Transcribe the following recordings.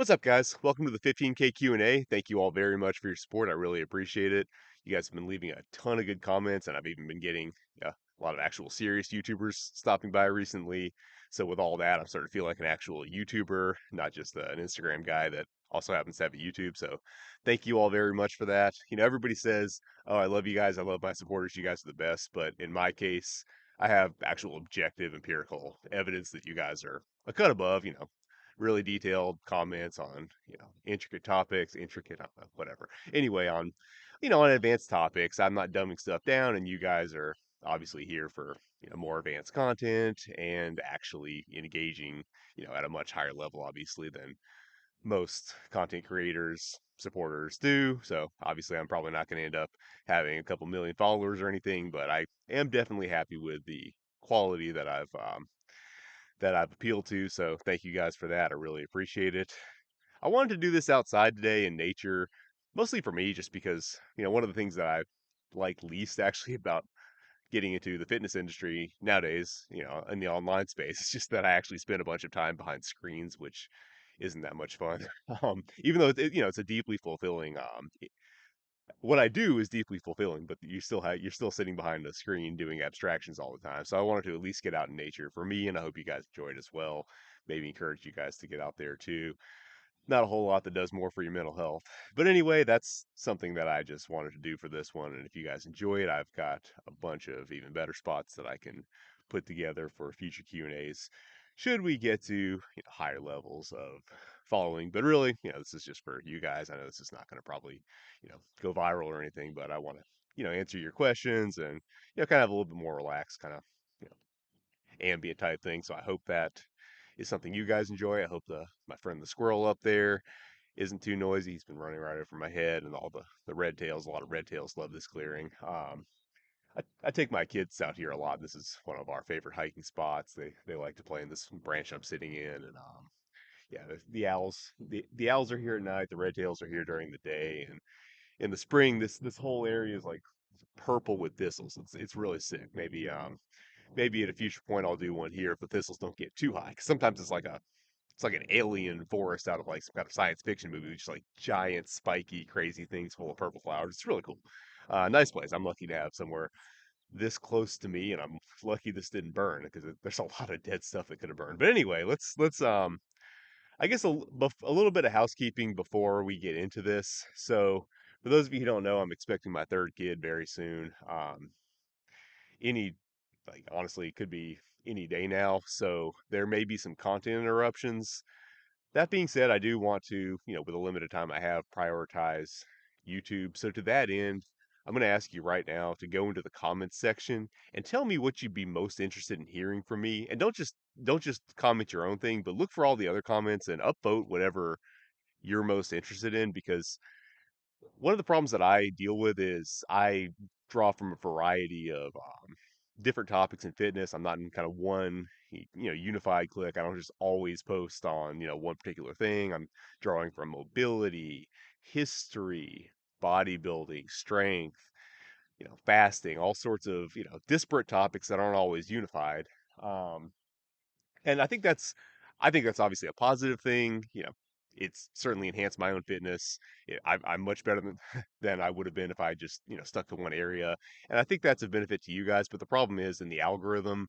What's up, guys? Welcome to the 15K Q&A. Thank you all very much for your support. I really appreciate it. You guys have been leaving a ton of good comments, and I've even been getting a lot of actual serious YouTubers stopping by recently. So with all that, I'm starting to feel like an actual YouTuber, not just an Instagram guy that also happens to have a YouTube. So thank you all very much for that. Everybody says, "Oh, I love you guys. I love my supporters. You guys are the best." But in my case, I have actual objective empirical evidence that you guys are a cut above, really detailed comments on intricate topics, whatever. Anyway, on advanced topics, I'm not dumbing stuff down, and you guys are obviously here for more advanced content and actually engaging at a much higher level, obviously, than most content creators supporters do. So obviously I'm probably not going to end up having a couple million followers or anything, but I am definitely happy with the quality that I've appealed to. So thank you guys for that. I really appreciate it. I wanted to do this outside today in nature, mostly for me, just because, one of the things that I like least actually about getting into the fitness industry nowadays, in the online space, is just that I actually spend a bunch of time behind screens, which isn't that much fun. Even though it's a deeply fulfilling what I do is deeply fulfilling, but you're still sitting behind a screen doing abstractions all the time. So I wanted to at least get out in nature for me, and I hope you guys enjoyed as well. Maybe encourage you guys to get out there too. Not a whole lot that does more for your mental health. But anyway, that's something that I just wanted to do for this one. And if you guys enjoy it, I've got a bunch of even better spots that I can put together for future Q&As should we get to higher levels of following. But really, this is just for you guys. I know this is not going to probably, go viral or anything, but I want to, answer your questions and, kind of have a little bit more relaxed, kind of, you know, ambient type thing. So I hope that is something you guys enjoy. I hope the my friend the squirrel up there isn't too noisy. He's been running right over my head, and all the red tails. A lot of red tails love this clearing. I take my kids out here a lot. This is one of our favorite hiking spots. They like to play in this branch I'm sitting in, and yeah, the owls are here at night. The red tails are here during the day, and in the spring, this whole area is like purple with thistles. It's really sick. Maybe at a future point I'll do one here if the thistles don't get too high. 'Cause sometimes it's like an alien forest out of like some kind of science fiction movie, just like giant, spiky, crazy things full of purple flowers. It's really cool. Nice place. I'm lucky to have somewhere this close to me, and I'm lucky this didn't burn because there's a lot of dead stuff that could have burned. But anyway, let's I guess a little bit of housekeeping before we get into this. So for those of you who don't know, I'm expecting my third kid very soon. Any like honestly, it could be any day now. So there may be some content interruptions. That being said, I do want to, with the limited time I have, prioritize YouTube. So to that end, I'm going to ask you right now to go into the comments section and tell me what you'd be most interested in hearing from me. And don't just comment your own thing, but look for all the other comments and upvote whatever you're most interested in, because one of the problems that I deal with is I draw from a variety of different topics in fitness. I'm not in kind of one, unified click. I don't just always post on, one particular thing. I'm drawing from mobility, history, bodybuilding, strength, fasting, all sorts of, disparate topics that aren't always unified. Um, and I think that's obviously a positive thing. It's certainly enhanced my own fitness. I'm much better than than I would have been if I just stuck to one area. And I think that's a benefit to you guys. But the problem is in the algorithm,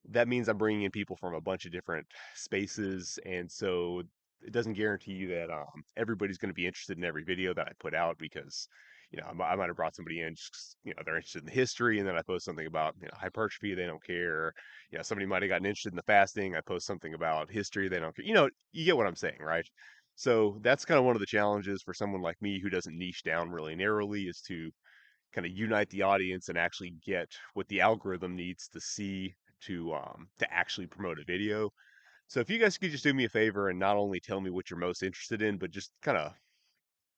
that means I'm bringing in people from a bunch of different spaces, and so it doesn't guarantee you that everybody's going to be interested in every video that I put out, because I might have brought somebody in just 'cause, they're interested in the history, and then I post something about hypertrophy, they don't care. Somebody might have gotten interested in the fasting, I post something about history, they don't care. You get what I'm saying, right? So that's kind of one of the challenges for someone like me who doesn't niche down really narrowly, is to kind of unite the audience and actually get what the algorithm needs to see to actually promote a video. So if you guys could just do me a favor and not only tell me what you're most interested in, but just kind of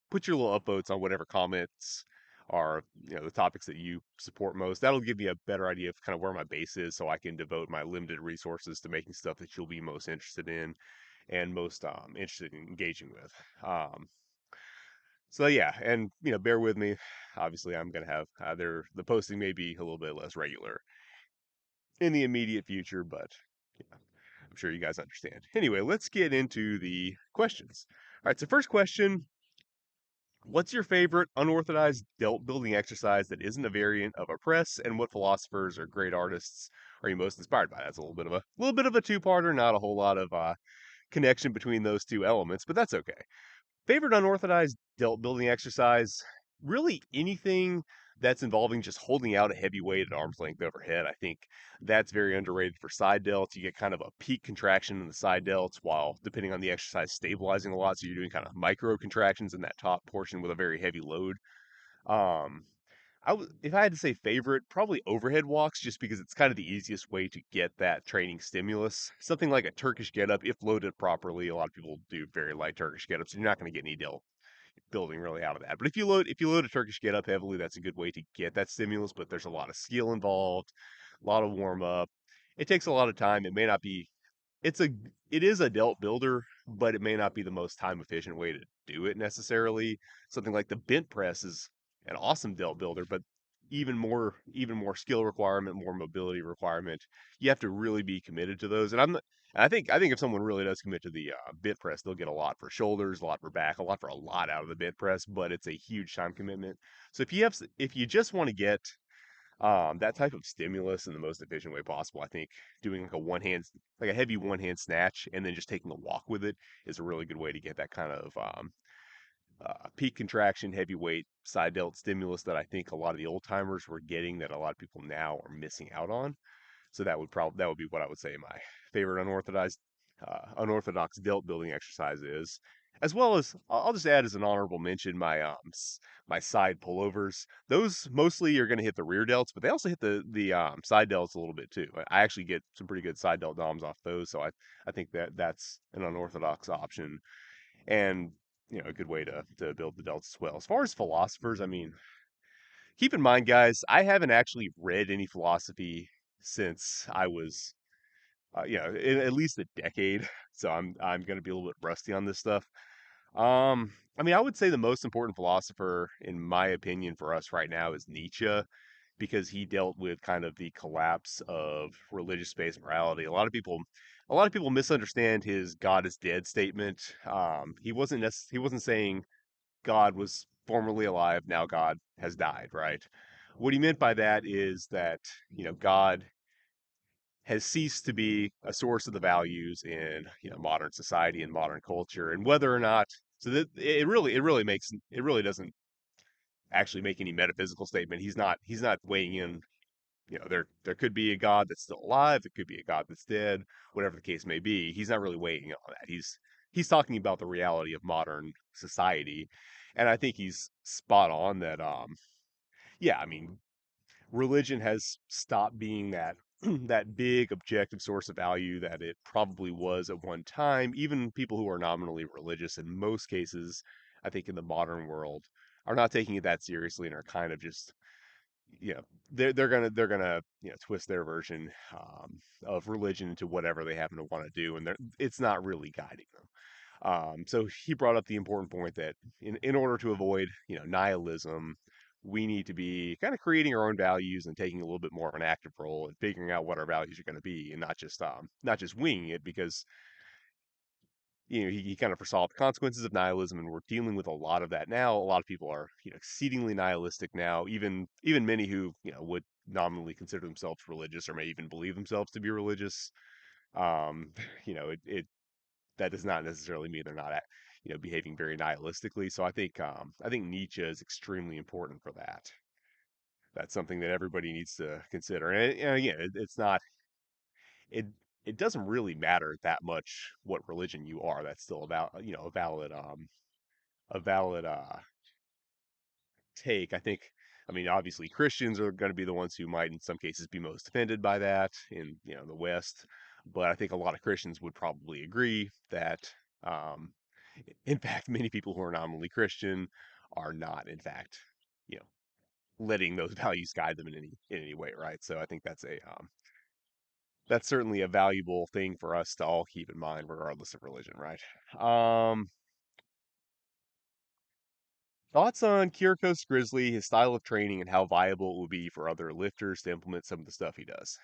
put your little upvotes on whatever comments are, the topics that you support most. That'll give me a better idea of kind of where my base is, so I can devote my limited resources to making stuff that you'll be most interested in and most interested in engaging with. So yeah, and bear with me. Obviously, I'm gonna have either the posting may be a little bit less regular in the immediate future, but yeah. I'm sure you guys understand. Anyway, let's get into the questions. All right, so first question, what's your favorite unorthodox delt building exercise that isn't a variant of a press, and what philosophers or great artists are you most inspired by? That's a little bit of a two-parter, not a whole lot of connection between those two elements, but that's okay. Favorite unorthodox delt building exercise? Really anything that's involving just holding out a heavy weight at arm's length overhead. I think that's very underrated for side delts. You get kind of a peak contraction in the side delts while, depending on the exercise, stabilizing a lot. So you're doing kind of micro contractions in that top portion with a very heavy load. Um, if I had to say favorite, probably overhead walks, just because it's kind of the easiest way to get that training stimulus. Something like a Turkish get up, if loaded properly, a lot of people do very light Turkish get ups, and you're not going to get any delt building really out of that. But if you load a Turkish get up heavily, that's a good way to get that stimulus. But there's a lot of skill involved, a lot of warm up. It takes a lot of time. It may not be it's a it is a delt builder, but it may not be the most time efficient way to do it necessarily. Something like the bent press is an awesome delt builder, but even more skill requirement, more mobility requirement. You have to really be committed to those. And I think if someone really does commit to the bent press, they'll get a lot for shoulders, a lot for back, a lot out of the bent press, but it's a huge time commitment. So if you just want to get that type of stimulus in the most efficient way possible, I think doing like a heavy one hand snatch and then just taking a walk with it is a really good way to get that kind of peak contraction, heavyweight side delt stimulus that I think a lot of the old timers were getting that a lot of people now are missing out on. So that would be what I would say my favorite unorthodox delt building exercise is, as well as I'll just add as an honorable mention my side pullovers. Those mostly are going to hit the rear delts, but they also hit the side delts a little bit too. I actually get some pretty good side delt DOMs off those, so I think that's an unorthodox option and a good way to build the delts as well. As far as philosophers, I mean, keep in mind, guys, I haven't actually read any philosophy since I was, at least a decade. So I'm going to be a little bit rusty on this stuff. I mean, I would say the most important philosopher, in my opinion, for us right now is Nietzsche, because he dealt with kind of the collapse of religious-based morality. A lot of people misunderstand his "God is dead" statement. He wasn't saying God was formerly alive, now God has died, right? What he meant by that is that, God has ceased to be a source of the values in, modern society and modern culture, and whether or not so that it really doesn't actually make any metaphysical statement. He's not weighing in, there could be a God that's still alive, there could be a God that's dead, whatever the case may be. He's not really weighing in on that. He's talking about the reality of modern society. And I think he's spot on that yeah, I mean, religion has stopped being that that big objective source of value that it probably was at one time. Even people who are nominally religious, in most cases, I think in the modern world, are not taking it that seriously and are kind of just, you know, they're gonna twist their version of religion into whatever they happen to want to do, and it's not really guiding them. So he brought up the important point that in order to avoid, nihilism, we need to be kind of creating our own values and taking a little bit more of an active role in figuring out what our values are going to be, and not just winging it because he kind of foresaw the consequences of nihilism, and we're dealing with a lot of that now. A lot of people are exceedingly nihilistic now, even many who would nominally consider themselves religious or may even believe themselves to be religious. Um, it that does not necessarily mean they're not behaving very nihilistically. So I think Nietzsche is extremely important for that. That's something that everybody needs to consider. And again, it's not it it doesn't really matter that much what religion you are. That's still about a valid take. I mean, obviously Christians are going to be the ones who might in some cases be most offended by that in the West, but I think a lot of Christians would probably agree that um, in fact many people who are nominally Christian are not in fact you know letting those values guide them in any way, right? So I think that's certainly a valuable thing for us to all keep in mind regardless of religion, right? um Thoughts on Kyrgios Grizzly, his style of training, and how viable it would be for other lifters to implement some of the stuff he does?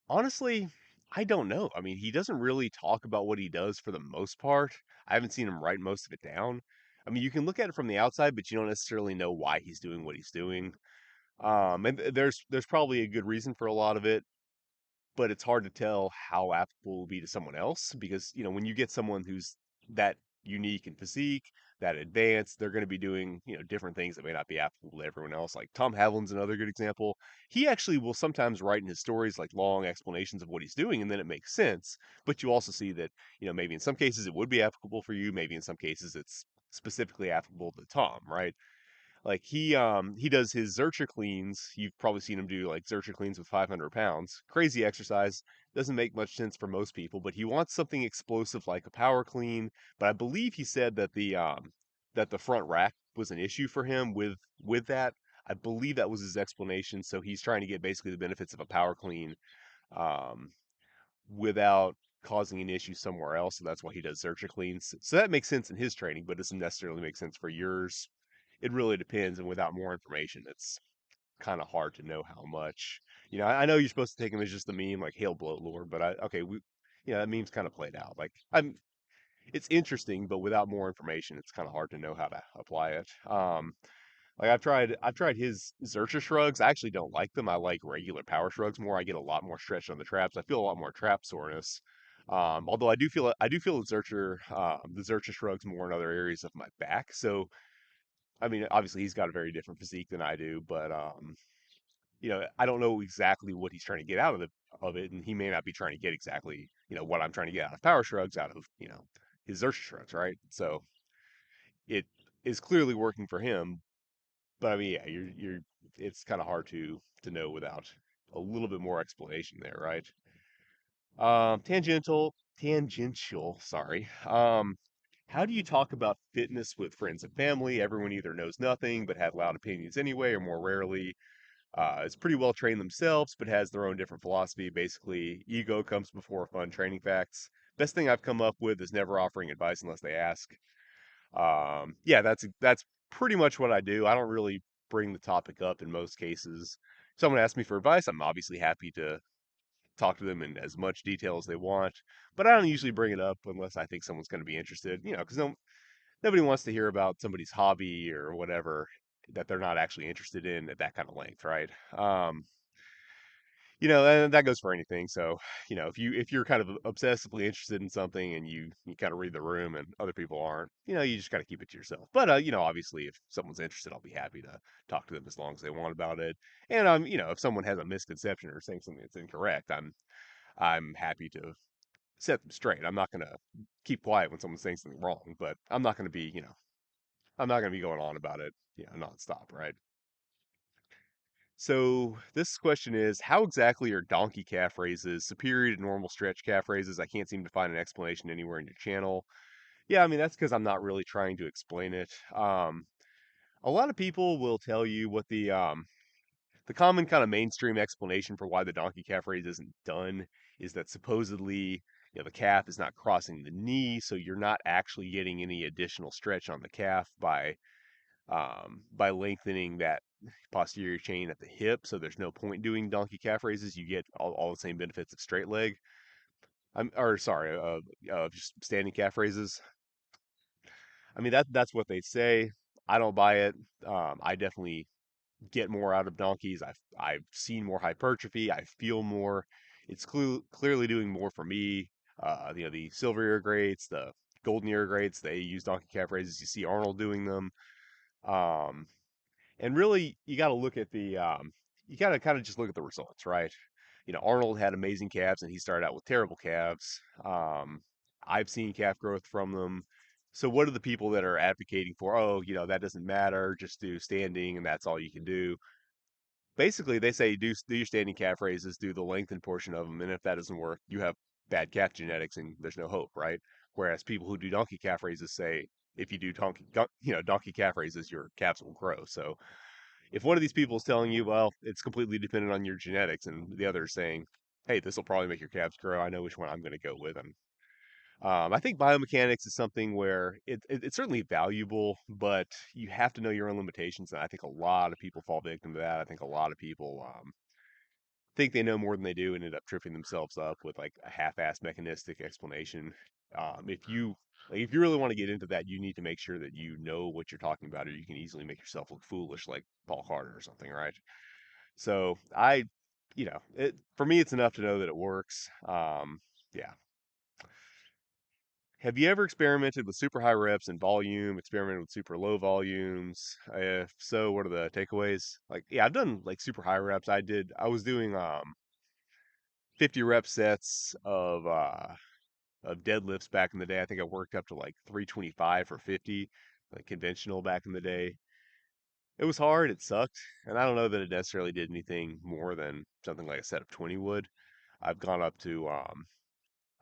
Honestly, I don't know. I mean, he doesn't really talk about what he does for the most part. I haven't seen him write most of it down. I mean, you can look at it from the outside, but you don't necessarily know why he's doing what he's doing. And there's probably a good reason for a lot of it, but it's hard to tell how applicable it will be to someone else because, when you get someone who's that unique in physique, that advanced, they're going to be doing, different things that may not be applicable to everyone else. Like Tom Haviland's another good example. He actually will sometimes write in his stories like long explanations of what he's doing, and then it makes sense. But you also see that, maybe in some cases it would be applicable for you, maybe in some cases it's specifically applicable to Tom, right? Like he does his Zercher cleans. You've probably seen him do like Zercher cleans with 500 pounds. Crazy exercise. Doesn't make much sense for most people, but he wants something explosive like a power clean. But I believe he said that the front rack was an issue for him with that. I believe that was his explanation. So he's trying to get basically the benefits of a power clean um, without causing an issue somewhere else. So that's why he does Zercher cleans. So that makes sense in his training, but doesn't necessarily make sense for yours. It really depends, and without more information, it's kind of hard to know how much. I know you're supposed to take him as just the meme, like "Hail Bloat Lord," but okay, that meme's kind of played out. Like it's interesting, but without more information, it's kind of hard to know how to apply it. Like I've tried his Zercher shrugs. I actually don't like them. I like regular power shrugs more. I get a lot more stretch on the traps. I feel a lot more trap soreness. Although I do feel the Zercher shrugs more in other areas of my back. So I mean, obviously he's got a very different physique than I do, but I don't know exactly what he's trying to get out of it, and he may not be trying to get exactly, what I'm trying to get out of power shrugs, out of, his Xerxes shrugs, right? So it is clearly working for him, but I mean, yeah, you're it's kind of hard to know without a little bit more explanation there, right? Tangential, sorry. How do you talk about fitness with friends and family? Everyone either knows nothing but have loud opinions anyway, or more rarely, is pretty well trained themselves but has their own different philosophy. Basically, ego comes before fun training facts. Best thing I've come up with is never offering advice unless they ask. Yeah, that's pretty much what I do. I don't really bring the topic up in most cases. If someone asks me for advice, I'm obviously happy to talk to them in as much detail as they want, but I don't usually bring it up unless I think someone's going to be interested, because nobody wants to hear about somebody's hobby or whatever that they're not actually interested in at that kind of length, right? And that goes for anything. So, if you're kind of obsessively interested in something and you kind of read the room and other people aren't, you just got to keep it to yourself. But obviously, if someone's interested, I'll be happy to talk to them as long as they want about it. And if someone has a misconception or saying something that's incorrect, I'm happy to set them straight. I'm not gonna keep quiet when someone's saying something wrong, but I'm not gonna be going on about it, nonstop, right? So this question is, how exactly are donkey calf raises superior to normal stretch calf raises? I can't seem to find an explanation anywhere in your channel. Yeah, I mean that's because I'm not really trying to explain it. A lot of people will tell you what the common kind of mainstream explanation for why the donkey calf raise isn't done is that supposedly, the calf is not crossing the knee, so you're not actually getting any additional stretch on the calf by lengthening that posterior chain at the hip. So there's no point doing donkey calf raises. You get all the same benefits of straight leg. Or sorry, just standing calf raises. I mean that's what they say. I don't buy it. I definitely get more out of donkeys. I've seen more hypertrophy. I feel more. It's clearly doing more for me. The silver ear greats, the golden ear greats, they use donkey calf raises. You see Arnold doing them. Um, and really, you got to kind of just look at the results, right? Arnold had amazing calves, and he started out with terrible calves. I've seen calf growth from them. So what are the people that are advocating for? Oh, that doesn't matter. Just do standing, and that's all you can do. Basically, they say do your standing calf raises, do the lengthened portion of them, and if that doesn't work, you have bad calf genetics, and there's no hope, right? Whereas people who do donkey calf raises say if you do donkey calf raises, your calves will grow. So if one of these people is telling you, well, it's completely dependent on your genetics, and the other is saying, hey, this will probably make your calves grow, I know which one I'm going to go with. And I think biomechanics is something where it's certainly valuable, but you have to know your own limitations. And I think a lot of people fall victim to that. I think a lot of people think they know more than they do and end up tripping themselves up with like a half-assed mechanistic explanation. If you really want to get into that, you need to make sure that you know what you're talking about, or you can easily make yourself look foolish, like Paul Carter or something, right? So for me, it's enough to know that it works. Yeah. Have you ever experimented with super high reps and volume, experimented with super low volumes? If so, what are the takeaways? Like, yeah, I've done like super high reps. I was doing 50 rep sets of deadlifts back in the day. I think I worked up to like 325 for 50, like conventional back in the day. It was hard, it sucked, and I don't know that it necessarily did anything more than something like a set of 20 would. I've gone up to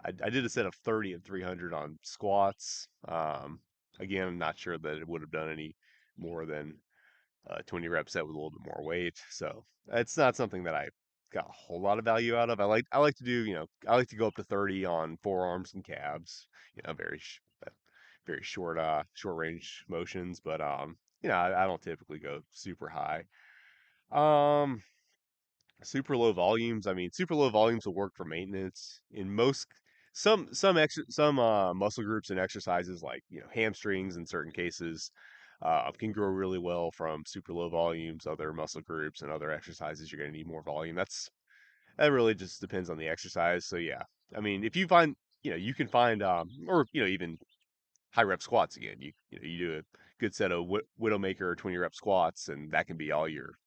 I did a set of 30 and 300 on squats. Again, I'm not sure that it would have done any more than 20 rep set with a little bit more weight. So it's not something that I got a whole lot of value out of. I like to do, I like to go up to 30 on forearms and calves, very short range motions, but I don't typically go super high. Um, Super low volumes. I mean, super low volumes will work for maintenance in most some muscle groups and exercises like hamstrings in certain cases can grow really well from super low volumes. Other muscle groups and other exercises you're going to need more volume. That really just depends on the exercise. So yeah, I mean, if you find you can find or even high rep squats again. You do a good set of Widowmaker or 20 rep squats, and that can be all your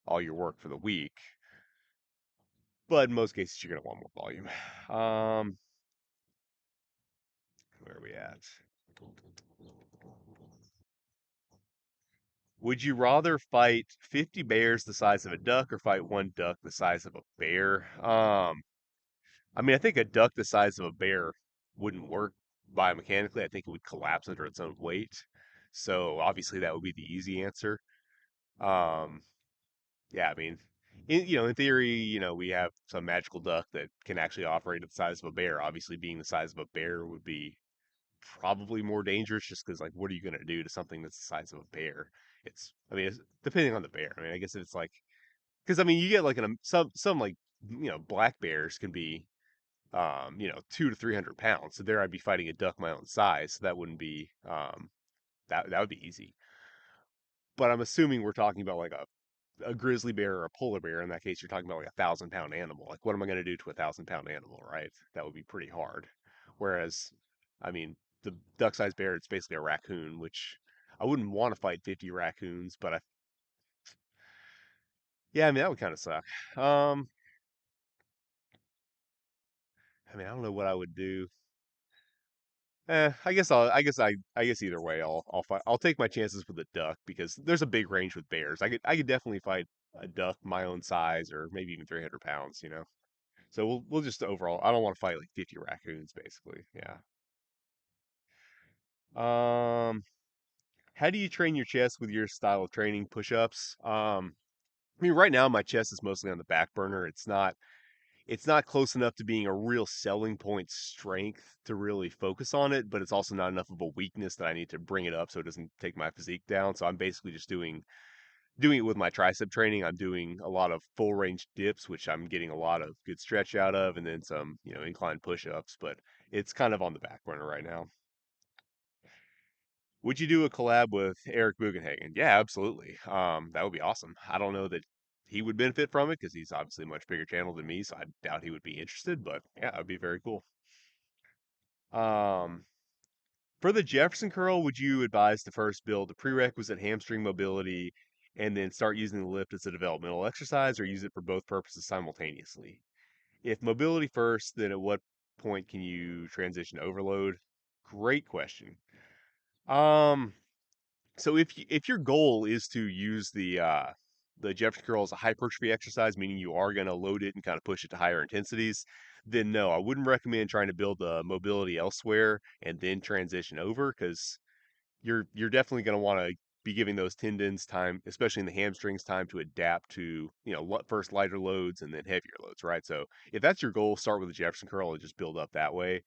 work for the week. But in most cases, you're going to want more volume. Um, where are we at? Would you rather fight 50 bears the size of a duck or fight one duck the size of a bear? I mean, I think a duck the size of a bear wouldn't work biomechanically. I think it would collapse under its own weight. So obviously that would be the easy answer. Um, yeah, I mean, in theory, we have some magical duck that can actually operate at the size of a bear. Obviously, being the size of a bear would be probably more dangerous just because like what are you going to do to something that's the size of a bear? It's depending on the bear. I mean, I guess if it's like because I mean you get like some like black bears can be 200 to 300 pounds. So there I'd be fighting a duck my own size. So that wouldn't be that would be easy. But I'm assuming we're talking about like a grizzly bear or a polar bear. In that case, you're talking about like 1,000 pound animal. Like what am I going to do to 1,000 pound animal, right? That would be pretty hard. Whereas, I mean, the duck-sized bear, it's basically a raccoon, which I wouldn't want to fight 50 raccoons, but yeah, I mean that would kind of suck. Um, I mean, I don't know what I would do. I guess either way, I'll fight. I'll take my chances with a duck because there's a big range with bears. I could definitely fight a duck my own size or maybe even 300 pounds. So we'll just overall. I don't want to fight like 50 raccoons, basically. Yeah. Um, how do you train your chest with your style of training? Push-ups. I mean, right now my chest is mostly on the back burner. It's not close enough to being a real selling point strength to really focus on it, but it's also not enough of a weakness that I need to bring it up so it doesn't take my physique down. So I'm basically just doing it with my tricep training. I'm doing a lot of full range dips, which I'm getting a lot of good stretch out of, and then some, incline push-ups, but it's kind of on the back burner right now. Would you do a collab with Eric Bugenhagen? Yeah, absolutely. That would be awesome. I don't know that he would benefit from it because he's obviously a much bigger channel than me, so I doubt he would be interested, but yeah, it would be very cool. Um, for the Jefferson curl, would you advise to first build a prerequisite hamstring mobility and then start using the lift as a developmental exercise or use it for both purposes simultaneously? If mobility first, then at what point can you transition to overload? Great question. Um, so if your goal is to use the Jefferson curl as a hypertrophy exercise, meaning you are going to load it and kind of push it to higher intensities, then no, I wouldn't recommend trying to build the mobility elsewhere and then transition over because you're definitely going to want to be giving those tendons time, especially in the hamstrings, time to adapt to first lighter loads and then heavier loads, right? So if that's your goal, start with the Jefferson curl and just build up that way.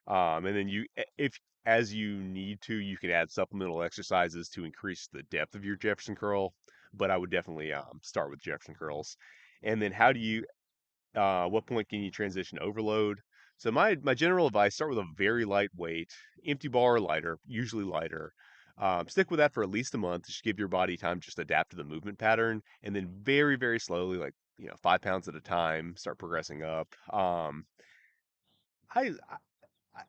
And then if as you need to, you can add supplemental exercises to increase the depth of your Jefferson curl. But I would definitely start with Jefferson curls. And then how do you? What point can you transition to overload? So my general advice: start with a very light weight, empty bar or lighter, usually lighter. Stick with that for at least a month. Just give your body time to just adapt to the movement pattern, and then very slowly, like 5 pounds at a time, start progressing up.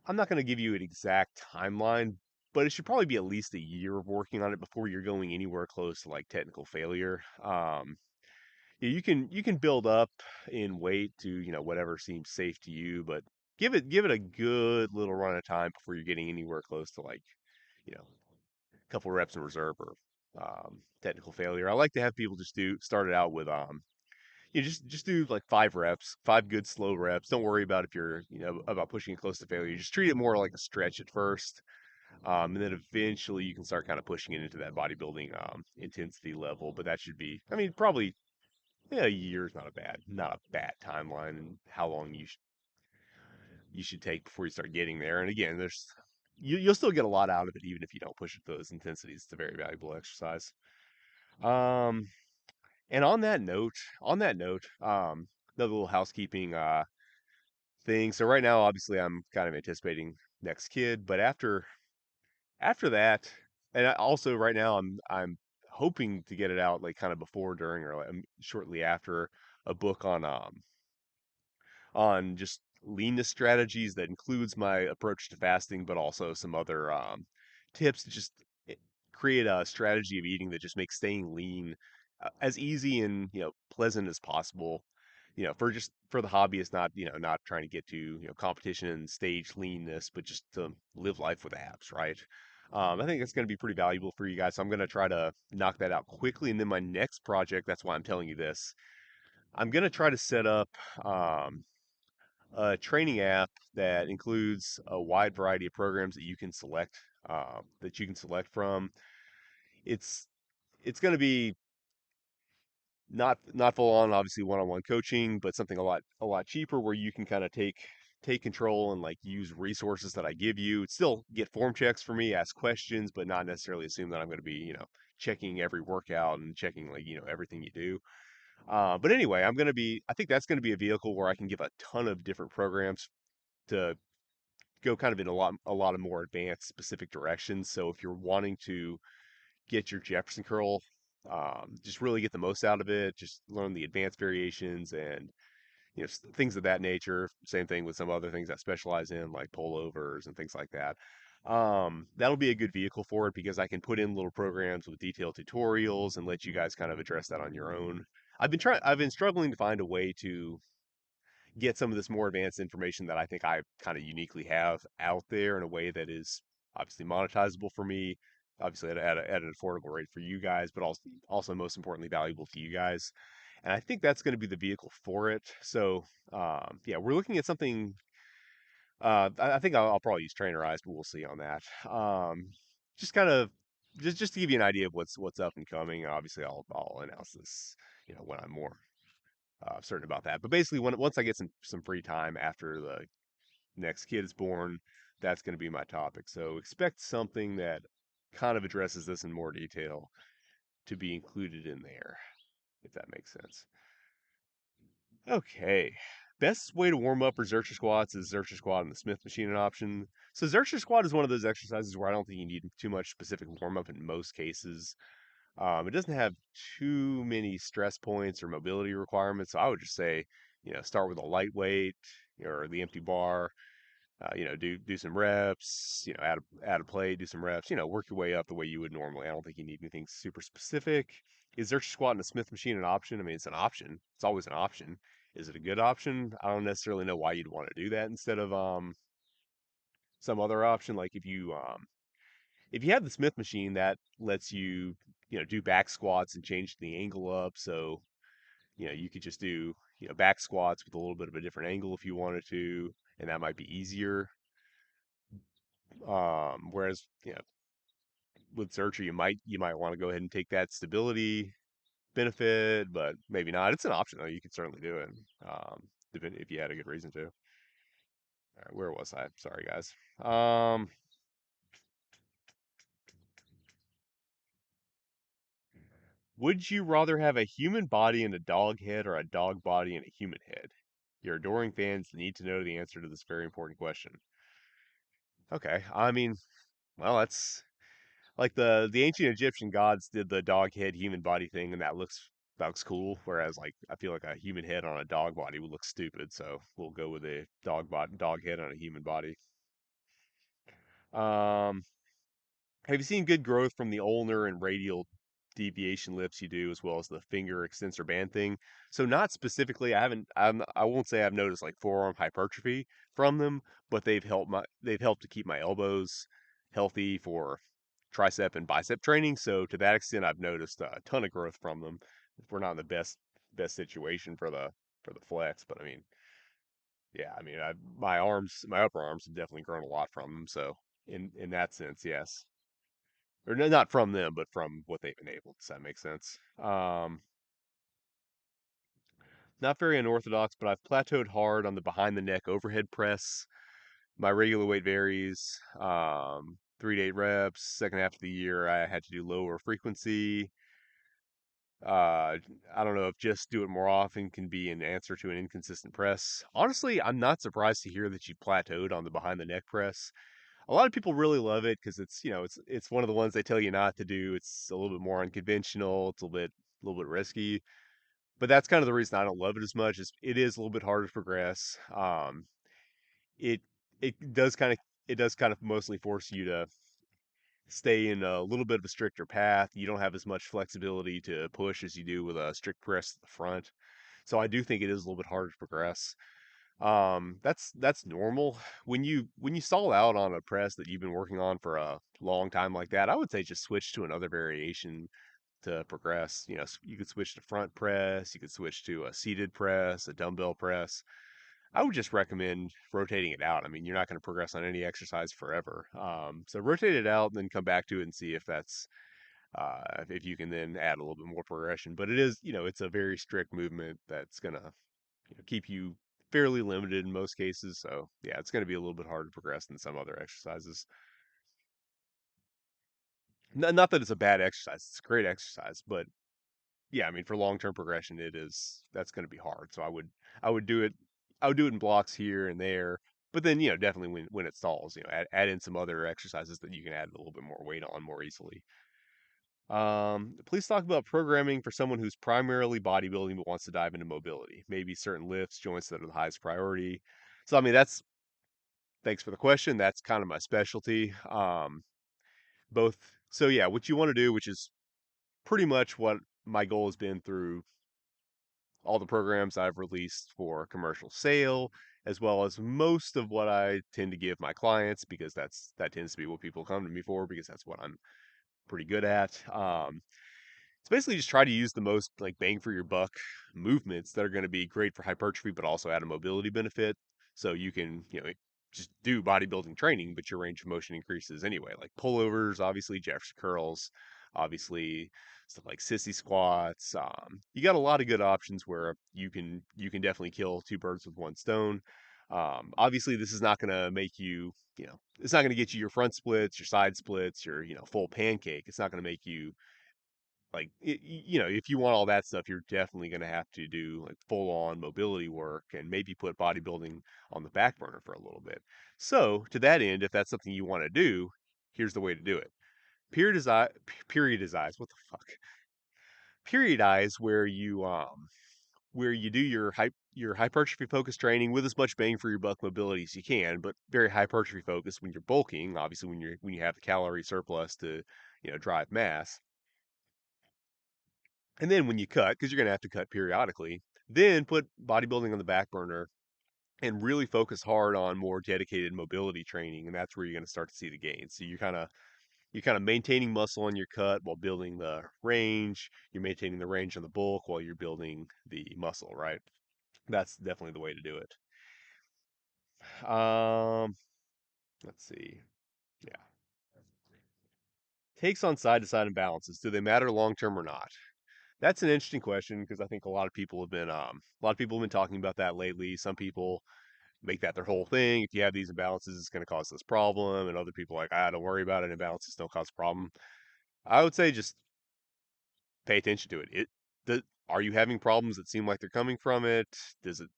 I'm not going to give you an exact timeline, but it should probably be at least a year of working on it before you're going anywhere close to like technical failure. Yeah, you can build up in weight to, whatever seems safe to you, but give it a good little run of time before you're getting anywhere close to like, a couple reps in reserve or technical failure. I like to have people just do start it out with just do like 5 reps, 5 good slow reps. Don't worry about if you're, about pushing it close to failure. Just treat it more like a stretch at first. And then eventually you can start kind of pushing it into that bodybuilding intensity level. But that should be, I mean, probably yeah, a year is not a bad timeline and how long you should take before you start getting there. And again, you'll still get a lot out of it even if you don't push it to those intensities. It's a very valuable exercise. Um, and on that note, another little housekeeping thing. So right now, obviously, I'm kind of anticipating next kid, but after that, and also right now, I'm hoping to get it out like kind of before, during, or like, shortly after a book on just leanness strategies that includes my approach to fasting, but also some other tips to just eh, create a strategy of eating that just makes staying lean as easy and pleasant as possible. For the hobbyist, not trying to get to competition and stage leanness, but just to live life with abs, right? I think it's going to be pretty valuable for you guys. So I'm going to try to knock that out quickly, and then my next project. That's why I'm telling you this. I'm going to try to set up. Um, a training app that includes a wide variety of programs that you can select from. It's it's going to be not full on, obviously, one-on-one coaching, but something a lot cheaper where you can kind of take control and like use resources that I give you. Still get form checks for me, ask questions, but not necessarily assume that I'm going to be checking every workout and checking like everything you do. But anyway, I think that's going to be a vehicle where I can give a ton of different programs to go kind of in a lot of more advanced specific directions. So if you're wanting to get your Jefferson curl, just really get the most out of it, just learn the advanced variations and things of that nature. Same thing with some other things I specialize in, like pullovers and things like that. That'll be a good vehicle for it because I can put in little programs with detailed tutorials and let you guys kind of address that on your own. I've been struggling to find a way to get some of this more advanced information that I think I kind of uniquely have out there in a way that is obviously monetizable for me, obviously at an affordable rate for you guys, but also most importantly valuable to you guys. And I think that's going to be the vehicle for it. So yeah, we're looking at something. I think I'll probably use Trainerized, but we'll see on that. Just kind of just to give you an idea of what's up and coming. Obviously, I'll announce this, when I'm more certain about that. But basically, once I get some free time after the next kid is born, that's going to be my topic. So expect something that kind of addresses this in more detail to be included in there, if that makes sense. Okay. Best way to warm up for Zercher squats is Zercher squat and the Smith machine an option. So Zercher squat is one of those exercises where I don't think you need too much specific warm up in most cases. It doesn't have too many stress points or mobility requirements. So I would just say, start with a lightweight or the empty bar. Do some reps. Add a plate, do some reps. Work your way up the way you would normally. I don't think you need anything super specific. Is Zercher squat and a Smith machine an option? I mean, it's an option. It's always an option. Is it a good option? I don't necessarily know why you'd want to do that instead of some other option. Like if you have the Smith machine, that lets you do back squats and change the angle up. So you could just do back squats with a little bit of a different angle if you wanted to, and that might be easier. Whereas with Searcher, you might want to go ahead and take that stability benefit, but maybe not. It's an option though. You could certainly do it, if you had a good reason to. All right, where was I? Sorry, guys. Um, would you rather have a human body and a dog head, or a dog body and a human head? Your adoring fans need to know the answer to this very important question. Okay, I mean, well, that's like the ancient Egyptian gods did the dog head human body thing, and that looks cool. Whereas like I feel like a human head on a dog body would look stupid, so we'll go with a dog head on a human body. Um, have you seen good growth from the ulnar and radial deviation lifts you do, as well as the finger extensor band thing? So not specifically, I won't say I've noticed like forearm hypertrophy from them, but they've helped to keep my elbows healthy for tricep and bicep training. So to that extent, I've noticed a ton of growth from them. We're not in the best situation for the flex, but I mean, yeah, I mean, my upper arms have definitely grown a lot from them. So in that sense, yes, or no, not from them, but from what they've enabled. Does that make sense? Not very unorthodox, but I've plateaued hard on the behind the neck overhead press. My regular weight varies. 3 to 8 reps. Second half of the year, I had to do lower frequency. Uh, I don't know if just do it more often can be an answer to an inconsistent press. Honestly, I'm not surprised to hear that you plateaued on the behind the neck press. A lot of people really love it because it's one of the ones they tell you not to do. It's a little bit more unconventional. It's a little bit risky, but that's kind of the reason I don't love it as much. Is it is a little bit harder to progress. It it does kind of it does kind of mostly force you to stay in a little bit of a stricter path. You don't have as much flexibility to push as you do with a strict press at the front. So I do think it is a little bit harder to progress. That's normal. When you stall out on a press that you've been working on for a long time like that, I would say just switch to another variation to progress. You could switch to front press, you could switch to a seated press, a dumbbell press. I would just recommend rotating it out. I mean, you're not going to progress on any exercise forever. So rotate it out and then come back to it and see if you can then add a little bit more progression. But it is, it's a very strict movement that's going to keep you fairly limited in most cases. So yeah, it's going to be a little bit harder to progress than some other exercises. Not that it's a bad exercise; it's a great exercise. But yeah, I mean, for long term progression, that's going to be hard. So I would do it, I would do it in blocks here and there. But then definitely when it stalls, add in some other exercises that you can add a little bit more weight on more easily. Please talk about programming for someone who's primarily bodybuilding but wants to dive into mobility. Maybe certain lifts, joints that are the highest priority. So I mean, that's thanks for the question. That's kind of my specialty. Both. So yeah, what you want to do, which is pretty much what my goal has been through all the programs I've released for commercial sale, as well as most of what I tend to give my clients, because that tends to be what people come to me for, because that's what I'm pretty good at. It's basically just try to use the most like bang for your buck movements that are going to be great for hypertrophy, but also add a mobility benefit. So you can, just do bodybuilding training, but your range of motion increases anyway. Like pullovers, obviously Jefferson curls, obviously stuff like sissy squats. You got a lot of good options where you can definitely kill two birds with one stone. Obviously, this is not going to make you, it's not going to get you your front splits, your side splits, your full pancake. It's not going to make you like if you want all that stuff, you're definitely going to have to do like full on mobility work and maybe put bodybuilding on the back burner for a little bit. So to that end, if that's something you want to do, here's the way to do it. Periodize what the fuck, periodize where you do your hypertrophy focused training with as much bang for your buck mobility as you can, but very hypertrophy focused when you're bulking, obviously when you have the calorie surplus to drive mass. And then when you cut, because you're going to have to cut periodically, then put bodybuilding on the back burner and really focus hard on more dedicated mobility training. And that's where you're going to start to see the gains. So you're kind of maintaining muscle on your cut while building the range. You're maintaining the range on the bulk while you're building the muscle, right? That's definitely the way to do it. Um, let's see. Yeah. Takes on side to side imbalances. Do they matter long term or not? That's an interesting question because I think a lot of people have been talking about that lately. Some people make that their whole thing. If you have these imbalances, it's going to cause this problem, and other people are like, don't worry about it. Imbalances don't cause a problem. I would say just pay attention to it. Are you having problems that seem like they're coming from it? Does it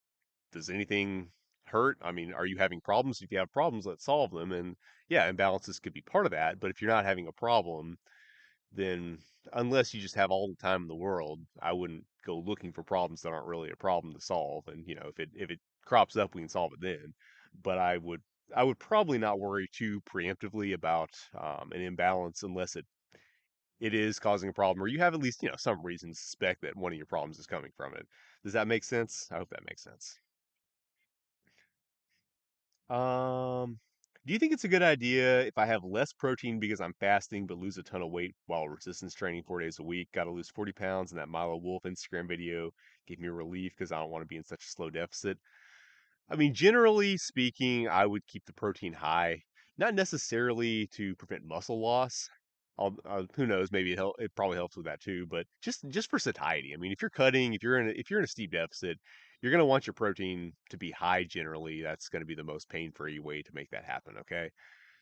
does anything hurt? I mean, are you having problems? If you have problems, let's solve them. And yeah, imbalances could be part of that. But if you're not having a problem, then unless you just have all the time in the world, I wouldn't go looking for problems that aren't really a problem to solve. And if it crops up, we can solve it then. But I would probably not worry too preemptively about an imbalance unless it is causing a problem, or you have at least some reason to suspect that one of your problems is coming from it. Does that make sense? I hope that makes sense. Um, do you think it's a good idea if I have less protein because I'm fasting but lose a ton of weight while resistance training 4 days a week? Got to lose 40 pounds, and that Milo Wolf Instagram video gave me relief because I don't want to be in such a slow deficit. I mean, generally speaking, I would keep the protein high, not necessarily to prevent muscle loss. Who knows? Maybe it probably helps with that too, but just for satiety. I mean, if you're cutting, if you're in a steep deficit, you're gonna want your protein to be high generally. That's gonna be the most pain-free way to make that happen. Okay.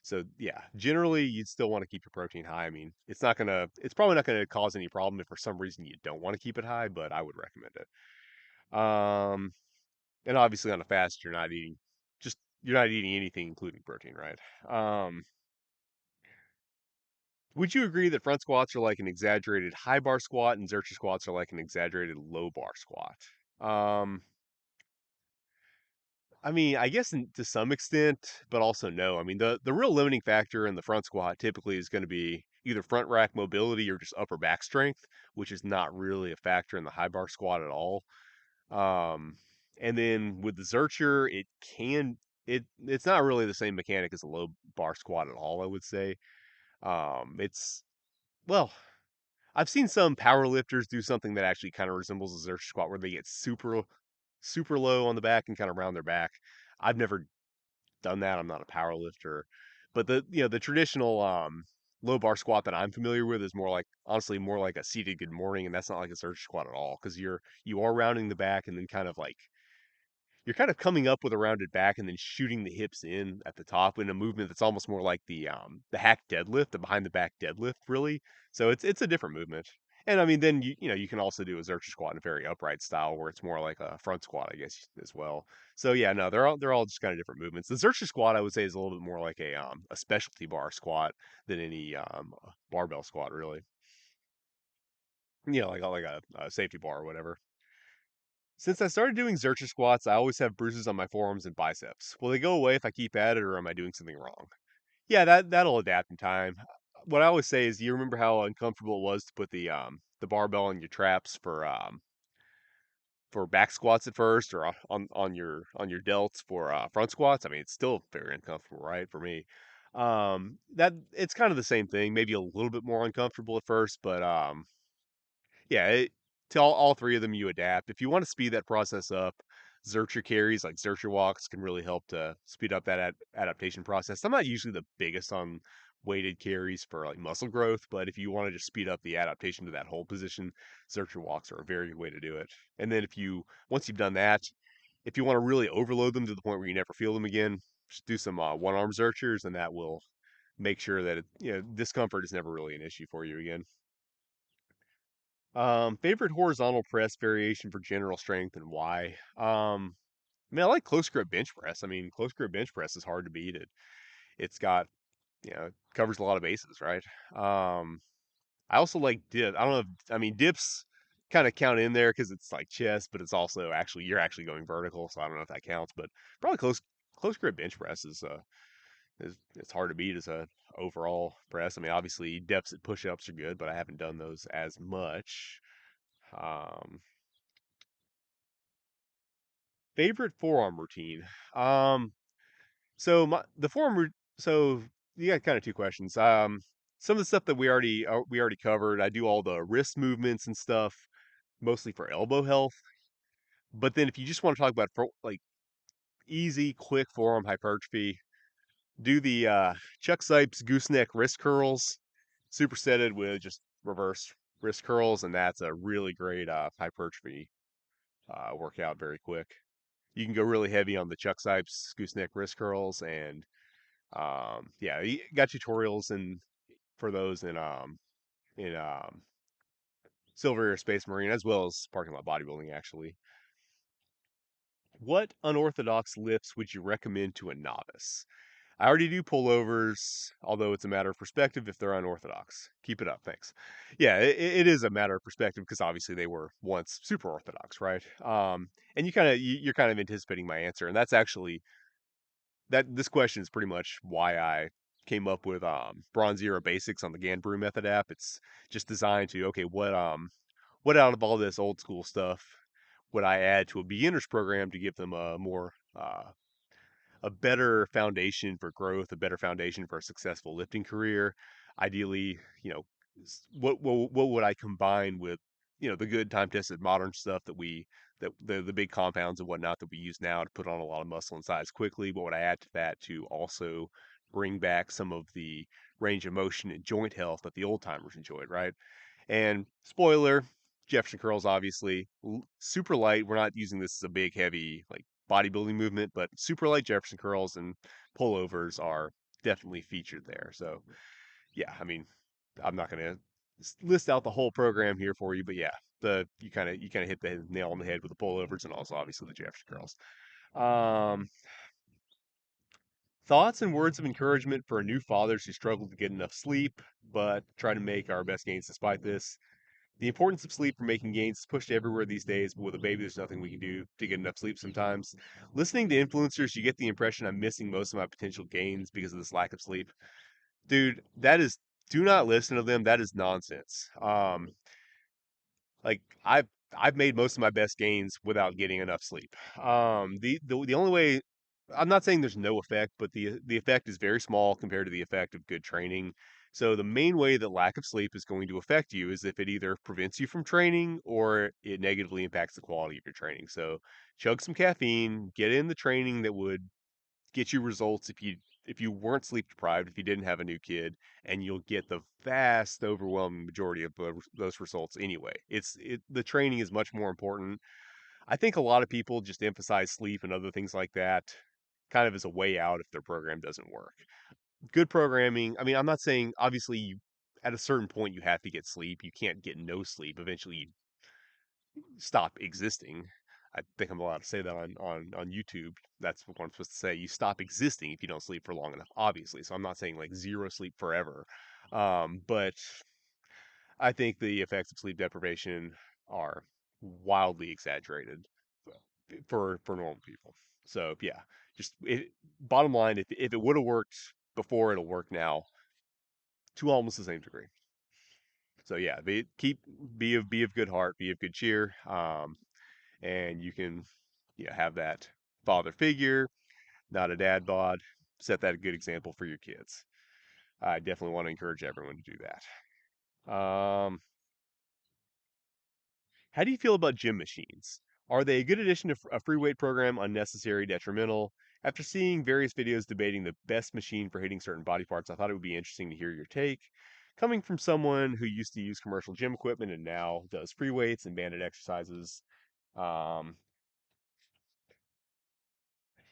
So yeah, generally you'd still want to keep your protein high. I mean, it's probably not gonna cause any problem if for some reason you don't want to keep it high, but I would recommend it. Um, and obviously on a fast, you're not eating anything including protein, right? Um, would you agree that front squats are like an exaggerated high bar squat and Xerxes squats are like an exaggerated low bar squat? Um, I mean, I guess to some extent, but also no. I mean, the real limiting factor in the front squat typically is going to be either front rack mobility or just upper back strength, which is not really a factor in the high bar squat at all. Um, and then with the Zercher, it's not really the same mechanic as a low bar squat at all, I would say. It's well, I've seen some power lifters do something that actually kind of resembles a Zercher squat where they get super low on the back and kind of round their back. I've never done that. I'm not a power lifter. But the traditional low bar squat that I'm familiar with is more like honestly more like a seated good morning, and that's not like a Zercher squat at all because you are rounding the back and then kind of like you're kind of coming up with a rounded back and then shooting the hips in at the top in a movement that's almost more like the hack deadlift, the behind the back deadlift, really. So it's a different movement. And I mean, then you can also do a Zercher squat in a very upright style where it's more like a front squat, I guess, as well. So yeah, no, they're all just kind of different movements. The Zercher squat, I would say, is a little bit more like a specialty bar squat than any barbell squat, really. Like a safety bar or whatever. Since I started doing Zercher squats, I always have bruises on my forearms and biceps. Will they go away if I keep at it, or am I doing something wrong? Yeah, that'll adapt in time. What I always say is, you remember how uncomfortable it was to put the barbell on your traps for back squats at first, or on your delts for front squats. I mean, it's still very uncomfortable, right? For me, that it's kind of the same thing. Maybe a little bit more uncomfortable at first, but yeah, to all three of them, you adapt. If you want to speed that process up, Zercher carries like Zercher walks can really help to speed up that adaptation process. I'm not usually the biggest on weighted carries for like muscle growth, but if you want to just speed up the adaptation to that whole position, Zercher walks are a very good way to do it. And then once you've done that, if you want to really overload them to the point where you never feel them again, just do some one arm Zerchers, and that will make sure that discomfort is never really an issue for you again. Favorite horizontal press variation for general strength and why? I mean, I like close grip bench press. I mean, close grip bench press is hard to beat. It's got, it covers a lot of bases, right? Um, I also like dip. I don't know I mean, dips kind of count in there because it's like chest, but it's also you're actually going vertical, so I don't know if that counts. But probably close grip bench press is it's hard to beat as a overall press. I mean, obviously deficit push ups are good, but I haven't done those as much. Um, Favorite forearm routine. Um, so the so you got kind of two questions. Some of the stuff that we already covered. I do all the wrist movements and stuff, mostly for elbow health. But then if you just want to talk about like easy, quick forearm hypertrophy, do the Chuck Sipes gooseneck wrist curls, supersetted with just reverse wrist curls, and that's a really great hypertrophy workout. Very quick. You can go really heavy on the Chuck Sipes gooseneck wrist curls, and yeah, you got tutorials and for those in Silver Air Space Marine as well as parking lot bodybuilding actually. What unorthodox lifts would you recommend to a novice? I already do pullovers, although it's a matter of perspective if they're unorthodox. Keep it up, thanks. Yeah, it is a matter of perspective because obviously they were once super orthodox, right? And you're kind of anticipating my answer, and that's actually that this question is pretty much why I came up with Bronze Era Basics on the Ganbrew Method app. It's just designed to okay, what out of all this old school stuff would I add to a beginner's program to give them a more a better foundation for growth, a better foundation for a successful lifting career. Ideally, what would I combine with, the good time tested modern stuff that the big compounds and whatnot that we use now to put on a lot of muscle and size quickly. What would I add to that to also bring back some of the range of motion and joint health that the old timers enjoyed, right? And spoiler, Jefferson curls obviously super light. We're not using this as a big heavy like bodybuilding movement, but super light Jefferson curls and pullovers are definitely featured there. So yeah, I mean, I'm not gonna list out the whole program here for you, but yeah, the you kind of hit the nail on the head with the pullovers and also obviously the Jefferson curls. Um, Thoughts and words of encouragement for new fathers who struggle to get enough sleep, but try to make our best gains despite this. The importance of sleep for making gains is pushed everywhere these days, but with a baby, there's nothing we can do to get enough sleep sometimes. Listening to influencers, you get the impression I'm missing most of my potential gains because of this lack of sleep. Dude, do not listen to them. That is nonsense. Like I've made most of my best gains without getting enough sleep. The only way I'm not saying there's no effect, but the effect is very small compared to the effect of good training. So the main way that lack of sleep is going to affect you is if it either prevents you from training or it negatively impacts the quality of your training. So chug some caffeine, get in the training that would get you results if you weren't sleep deprived, if you didn't have a new kid, and you'll get the vast overwhelming majority of those results anyway. The training is much more important. I think a lot of people just emphasize sleep and other things like that kind of as a way out if their program doesn't work. Good programming, I mean, I'm not saying obviously at a certain point you have to get sleep. You can't get no sleep. Eventually you stop existing. I think I'm allowed to say that on YouTube. That's what I'm supposed to say. You stop existing if you don't sleep for long enough, obviously. So I'm not saying like zero sleep forever. But I think the effects of sleep deprivation are wildly exaggerated for normal people. So yeah, bottom line, if it would have worked before, it'll work now to almost the same degree. So yeah, be of good heart, be of good cheer. And you can have that father figure, not a dad bod. Set that a good example for your kids. I definitely want to encourage everyone to do that. How do you feel about gym machines? Are they a good addition to a free weight program, unnecessary, detrimental? After seeing various videos debating the best machine for hitting certain body parts, I thought it would be interesting to hear your take. Coming from someone who used to use commercial gym equipment and now does free weights and banded exercises, um,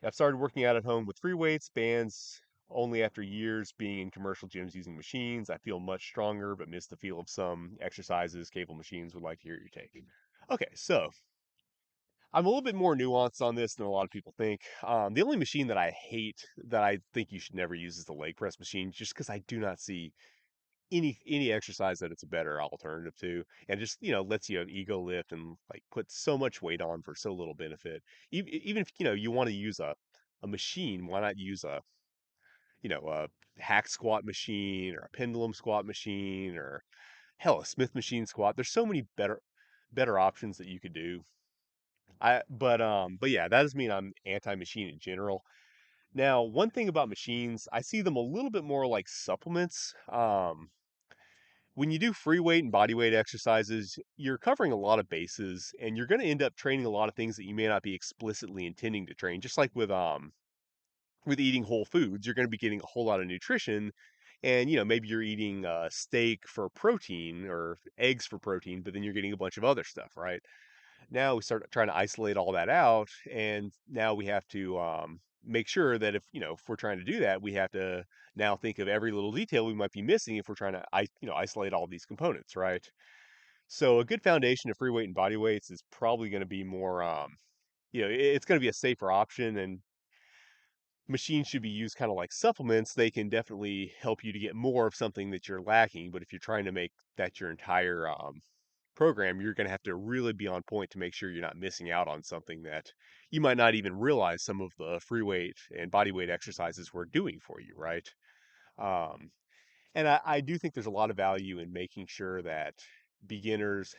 I've started working out at home with free weights, bands only after years being in commercial gyms using machines. I feel much stronger, but miss the feel of some exercises. Cable machines would like to hear your take. Okay, so I'm a little bit more nuanced on this than a lot of people think. The only machine that I hate that I think you should never use is the leg press machine, just because I do not see any exercise that it's a better alternative to, and just lets you ego lift and like put so much weight on for so little benefit. Even if you want to use a machine, why not use a hack squat machine or a pendulum squat machine or hell a Smith machine squat? There's so many better options that you could do. But yeah, that doesn't mean I'm anti-machine in general. Now, one thing about machines, I see them a little bit more like supplements. When you do free weight and body weight exercises, you're covering a lot of bases and you're going to end up training a lot of things that you may not be explicitly intending to train. Just like with eating whole foods, you're going to be getting a whole lot of nutrition and maybe you're eating steak for protein or eggs for protein, but then you're getting a bunch of other stuff, right? Now we start trying to isolate all that out, and now we have to make sure that if we're trying to do that, we have to now think of every little detail we might be missing if we're trying to isolate all these components, right? So a good foundation of free weight and body weights is probably going to be more. it's going to be a safer option, and machines should be used kind of like supplements. They can definitely help you to get more of something that you're lacking. But if you're trying to make that your entire program, you're going to have to really be on point to make sure you're not missing out on something that you might not even realize some of the free weight and body weight exercises were doing for you, right? Um, and I do think there's a lot of value in making sure that beginners,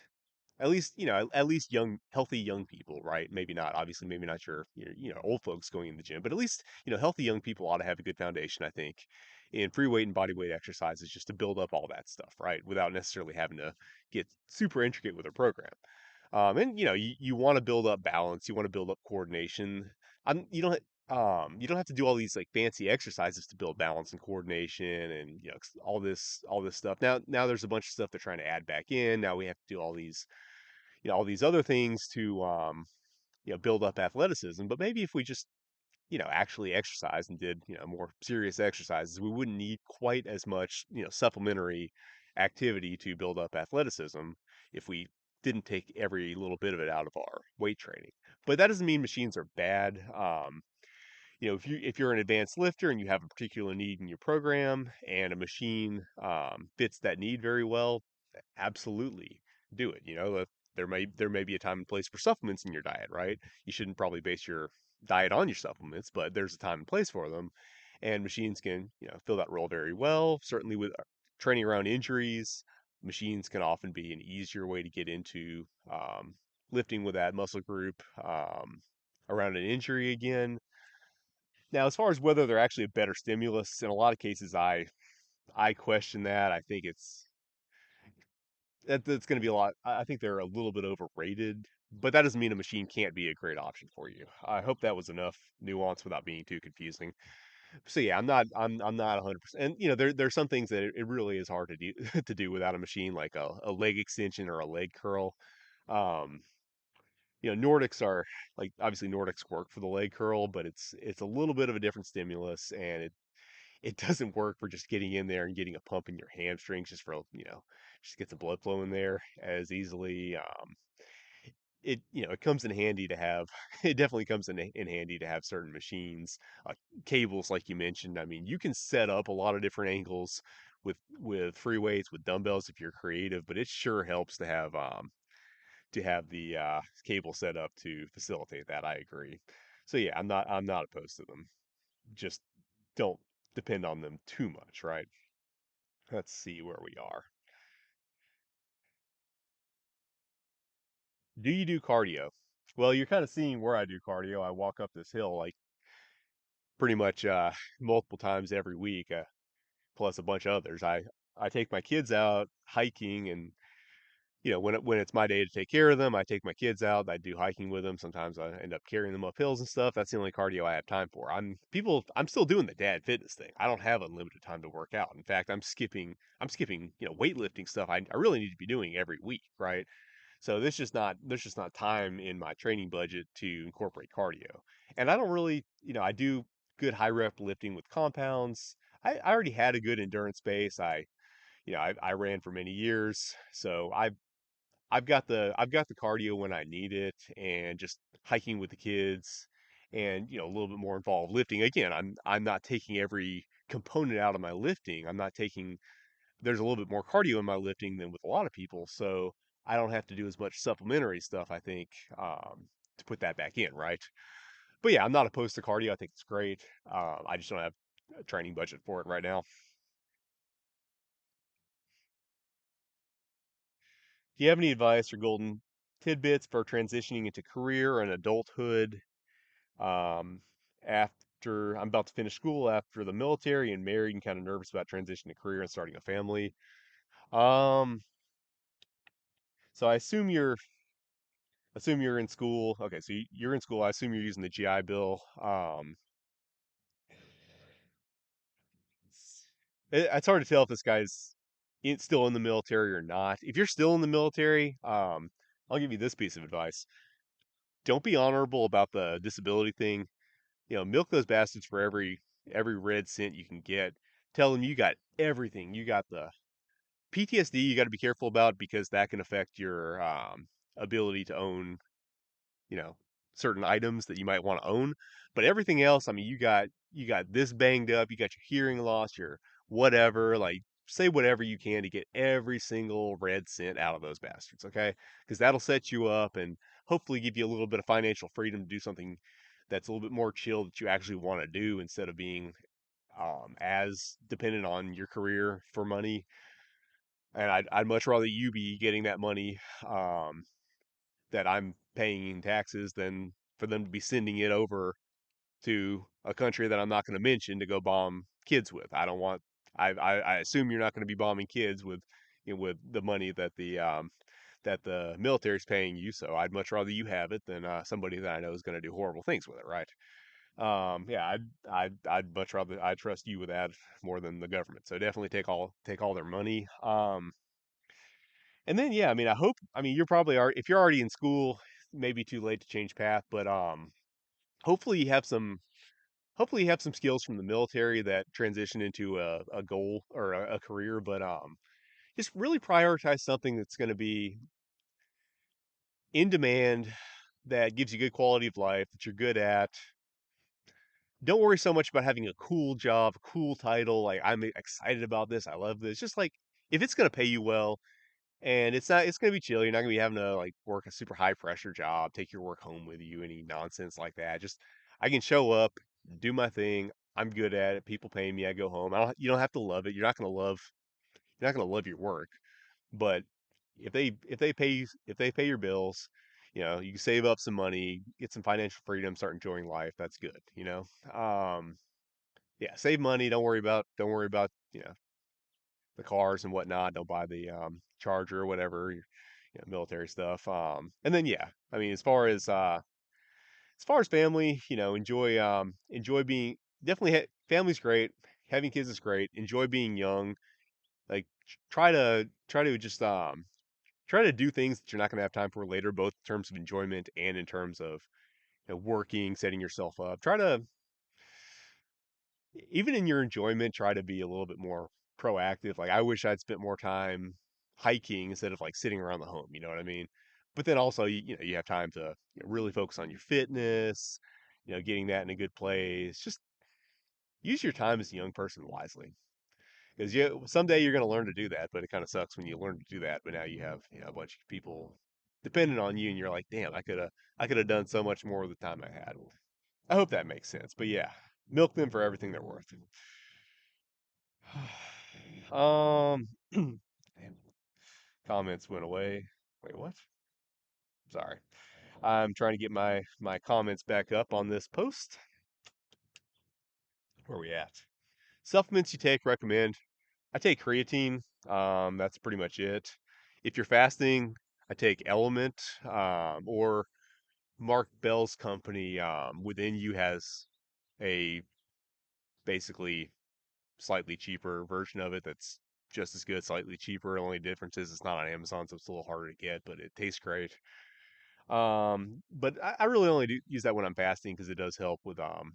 at least, at least young, healthy young people, right? Maybe not, obviously, maybe not your old folks going in the gym, but at least, healthy young people ought to have a good foundation, I think, in free weight and body weight exercises just to build up all that stuff, right? Without necessarily having to get super intricate with a program. And you want to build up balance, you want to build up coordination. You don't have to do all these like fancy exercises to build balance and coordination and all this stuff. Now there's a bunch of stuff they're trying to add back in. Now we have to do all these other things to build up athleticism. But maybe if we just actually exercised and did more serious exercises, we wouldn't need quite as much supplementary activity to build up athleticism if we didn't take every little bit of it out of our weight training. But that doesn't mean machines are bad. If you're an advanced lifter and you have a particular need in your program and a machine fits that need very well, absolutely do it. There may be a time and place for supplements in your diet, right? You shouldn't probably base your diet on your supplements, but there's a time and place for them, and machines can fill that role very well. Certainly with training around injuries, machines can often be an easier way to get into lifting with that muscle group around an injury again. Now, as far as whether they're actually a better stimulus, in a lot of cases, I question that. I think that's going to be a lot. I think they're a little bit overrated, but that doesn't mean a machine can't be a great option for you. I hope that was enough nuance without being too confusing. So yeah, I'm not 100%. And there's some things that it really is hard to do to do without a machine, like a leg extension or a leg curl. Um, Nordics are like obviously Nordics work for the leg curl, but it's a little bit of a different stimulus, and it doesn't work for just getting in there and getting a pump in your hamstrings just get the blood flow in there as easily. It comes in handy to have. It definitely comes in handy to have certain machines, cables like you mentioned. I mean, you can set up a lot of different angles with free weights, with dumbbells if you're creative, but it sure helps to have the cable set up to facilitate that. I agree. So yeah, I'm not opposed to them. Just don't depend on them too much, right? Let's see where we are. Do you do cardio? Well, you're kind of seeing where I do cardio. I walk up this hill like pretty much multiple times every week, plus a bunch of others. I take my kids out hiking, and when it's my day to take care of them, I take my kids out. I do hiking with them. Sometimes I end up carrying them up hills and stuff. That's the only cardio I have time for. I'm still doing the dad fitness thing. I don't have unlimited time to work out. In fact, I'm skipping weightlifting stuff I really need to be doing every week, right? So there's just not time in my training budget to incorporate cardio. And I don't really, I do good high rep lifting with compounds. I already had a good endurance base. I ran for many years, so I've got the cardio when I need it, and just hiking with the kids, and a little bit more involved lifting. Again, I'm not taking every component out of my lifting. I'm not taking There's a little bit more cardio in my lifting than with a lot of people, so I don't have to do as much supplementary stuff, I think, to put that back in, right? But yeah, I'm not opposed to cardio. I think it's great. I just don't have a training budget for it right now. Do you have any advice or golden tidbits for transitioning into career and adulthood um, after I'm about to finish school after the military and married and kind of nervous about transitioning to career and starting a family? Um, so I assume you're in school. Okay, so you're in school. I assume you're using the GI Bill. It's hard to tell if this guy's still in the military or not. If you're still in the military, I'll give you this piece of advice. Don't be honorable about the disability thing. Milk those bastards for every red cent you can get. Tell them you got everything. You got the PTSD you got to be careful about because that can affect your ability to own, you know, certain items that you might want to own. But everything else, I mean, you got this banged up, you got your hearing loss, your whatever, like say whatever you can to get every single red cent out of those bastards, okay? Because that'll set you up and hopefully give you a little bit of financial freedom to do something that's a little bit more chill that you actually want to do instead of being as dependent on your career for money. And I'd much rather you be getting that money that I'm paying in taxes than for them to be sending it over to a country that I'm not going to mention to go bomb kids with. I don't want. I assume you're not going to be bombing kids with, with the money that the military's paying you. So I'd much rather you have it than somebody that I know is going to do horrible things with it, right? Yeah, I'd much rather I trust you with that more than the government. So definitely take all their money. And then yeah, I mean, I mean, you're probably are if you're already in school, maybe too late to change path, but hopefully you have some hopefully you have some skills from the military that transition into a goal or a career, but just really prioritize something that's going to be in demand, that gives you good quality of life, that you're good at. Don't worry so much about having a cool job, a cool title. Like I'm excited about this, I love this. Just like if it's going to pay you well, and it's gonna be chill. You're not gonna be having to like work a super high pressure job, take your work home with you, any nonsense like that. Just I can show up, do my thing. I'm good at it. People pay me. I go home. You don't have to love it. You're not gonna love your work. But if they pay your bills, you can save up some money, get some financial freedom, start enjoying life. That's good. Yeah, save money. Don't worry about the cars and whatnot. Don't buy the Charger or whatever, military stuff. And then yeah, I mean, as far as family, enjoy being definitely family's great. Having kids is great. Enjoy being young. Like try to just try to do things that you're not going to have time for later, both in terms of enjoyment and in terms of working, setting yourself up. Try to even in your enjoyment, try to be a little bit more proactive. Like I wish I'd spent more time hiking instead of like sitting around the home. You know what I mean? But then also, you have time to really focus on your fitness. Getting that in a good place. Just use your time as a young person wisely, because someday you're going to learn to do that. But it kind of sucks when you learn to do that, but now you have a bunch of people dependent on you, and you're like, damn, I could have done so much more with the time I had. I hope that makes sense. But yeah, milk them for everything they're worth. Damn, comments went away. Wait, what? Sorry. I'm trying to get my comments back up on this post. Where are we at? Supplements you take, recommend. I take creatine. That's pretty much it. If you're fasting, I take Element, or Mark Bell's company, within you has a basically slightly cheaper version of it that's just as good, slightly cheaper. Only difference is it's not on Amazon, so it's a little harder to get, but it tastes great. But I really only use that when I'm fasting because it does help. The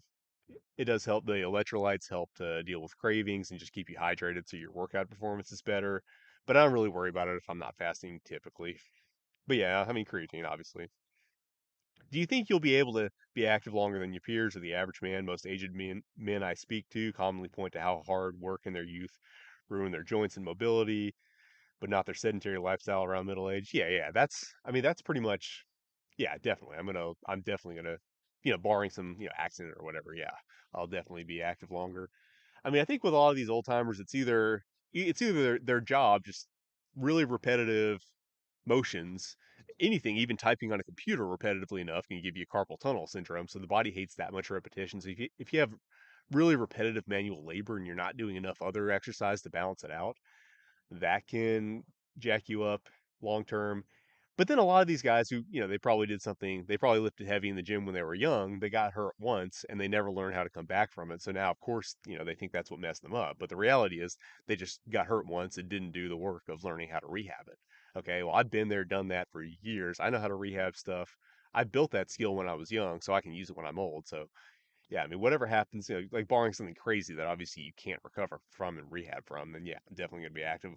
electrolytes help to deal with cravings and just keep you hydrated so your workout performance is better. But I don't really worry about it if I'm not fasting typically. But yeah, I mean creatine obviously. Do you think you'll be able to be active longer than your peers or the average man? Most aged men I speak to commonly point to how hard work in their youth ruined their joints and mobility, but not their sedentary lifestyle around middle age. Yeah, yeah, I mean, that's pretty much, yeah, definitely. I'm definitely gonna, barring some, accident or whatever. Yeah, I'll definitely be active longer. I mean, I think with a lot of these old timers, it's either their job, just really repetitive motions. Anything, even typing on a computer repetitively enough, can give you carpal tunnel syndrome. So the body hates that much repetition. So if you have really repetitive manual labor and you're not doing enough other exercise to balance it out, that can jack you up long term. But then a lot of these guys who, they probably lifted heavy in the gym when they were young, they got hurt once and they never learned how to come back from it. So now, of course, they think that's what messed them up. But the reality is they just got hurt once and didn't do the work of learning how to rehab it. Okay, well, I've been there, done that for years. I know how to rehab stuff. I built that skill when I was young, so I can use it when I'm old. So, yeah, I mean, whatever happens, like barring something crazy that obviously you can't recover from and rehab from, then yeah, I'm definitely going to be active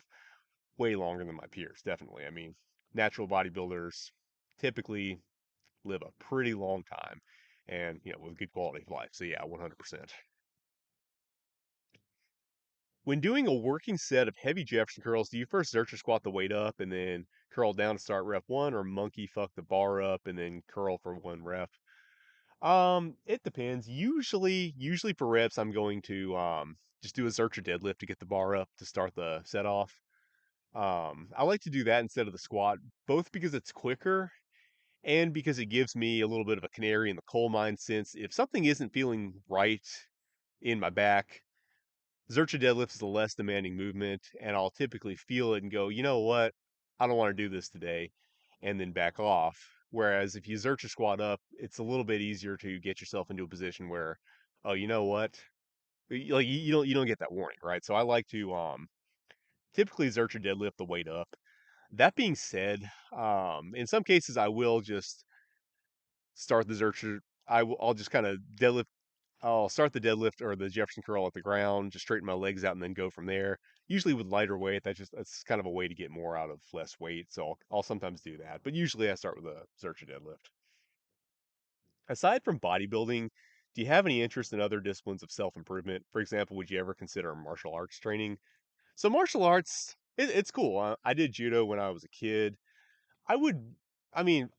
way longer than my peers. Definitely. I mean, natural bodybuilders typically live a pretty long time and, with good quality of life. So yeah, 100%. When doing a working set of heavy Jefferson curls, do you first Zercher squat the weight up and then curl down to start rep one, or monkey fuck the bar up and then curl for one rep? It depends. Usually for reps, I'm going to just do a Zercher deadlift to get the bar up to start the set off. I like to do that instead of the squat, both because it's quicker and because it gives me a little bit of a canary in the coal mine sense. If something isn't feeling right in my back, Zercher deadlift is a less demanding movement, and I'll typically feel it and go, you know what? I don't want to do this today, and then back off. Whereas if you Zercher squat up, it's a little bit easier to get yourself into a position where, oh, you know what? Like you don't get that warning, right? So I like to typically Zercher deadlift the weight up. That being said, in some cases I will just start the Zercher. I'll just kind of deadlift. I'll start the deadlift or the Jefferson curl at the ground, just straighten my legs out and then go from there. Usually with lighter weight, that's kind of a way to get more out of less weight. So I'll sometimes do that, but usually I start with a Zercher deadlift. Aside from bodybuilding, do you have any interest in other disciplines of self improvement? For example, would you ever consider martial arts training? So martial arts, it's cool. I did judo when I was a kid. I would, I mean,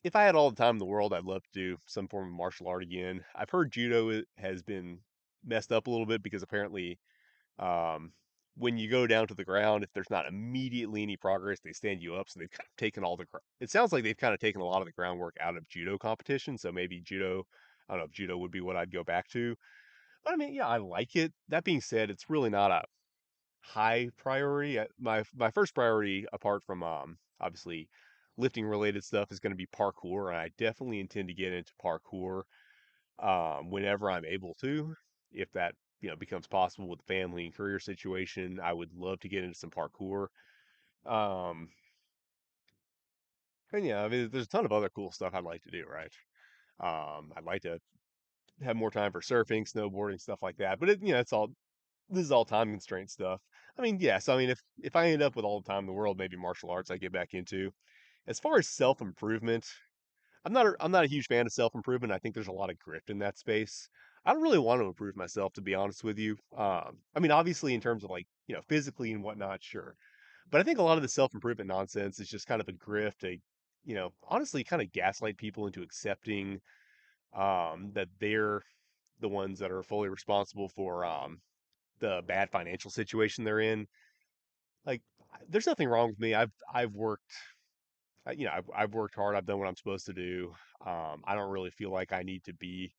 if I had all the time in the world, I'd love to do some form of martial art again. I've heard judo has been messed up a little bit because apparently, um, when you go down to the ground, if there's not immediately any progress, they stand you up. So they've kind of taken all the. It sounds like they've kind of taken a lot of the groundwork out of judo competition. So maybe judo, I don't know if judo would be what I'd go back to. But I mean, yeah, I like it. That being said, it's really not a high priority. My first priority, apart from obviously lifting related stuff, is going to be parkour, and I definitely intend to get into parkour whenever I'm able to. If that becomes possible with the family and career situation, I would love to get into some parkour. Um, and yeah, I mean, there's a ton of other cool stuff I'd like to do. Right? I'd like to have more time for surfing, snowboarding, stuff like that. But it's all this is all time constraint stuff. I mean, yes. I mean, if I end up with all the time in the world, maybe martial arts I get back into. As far as self improvement, I'm not a huge fan of self improvement. I think there's a lot of grift in that space. I don't really want to improve myself, to be honest with you. I mean, obviously, in terms of like physically and whatnot, sure. But I think a lot of the self improvement nonsense is just kind of a grift to, honestly, kind of gaslight people into accepting that they're the ones that are fully responsible for the bad financial situation they're in. Like, there's nothing wrong with me. I've worked, I've worked hard. I've done what I'm supposed to do. I don't really feel like I need to be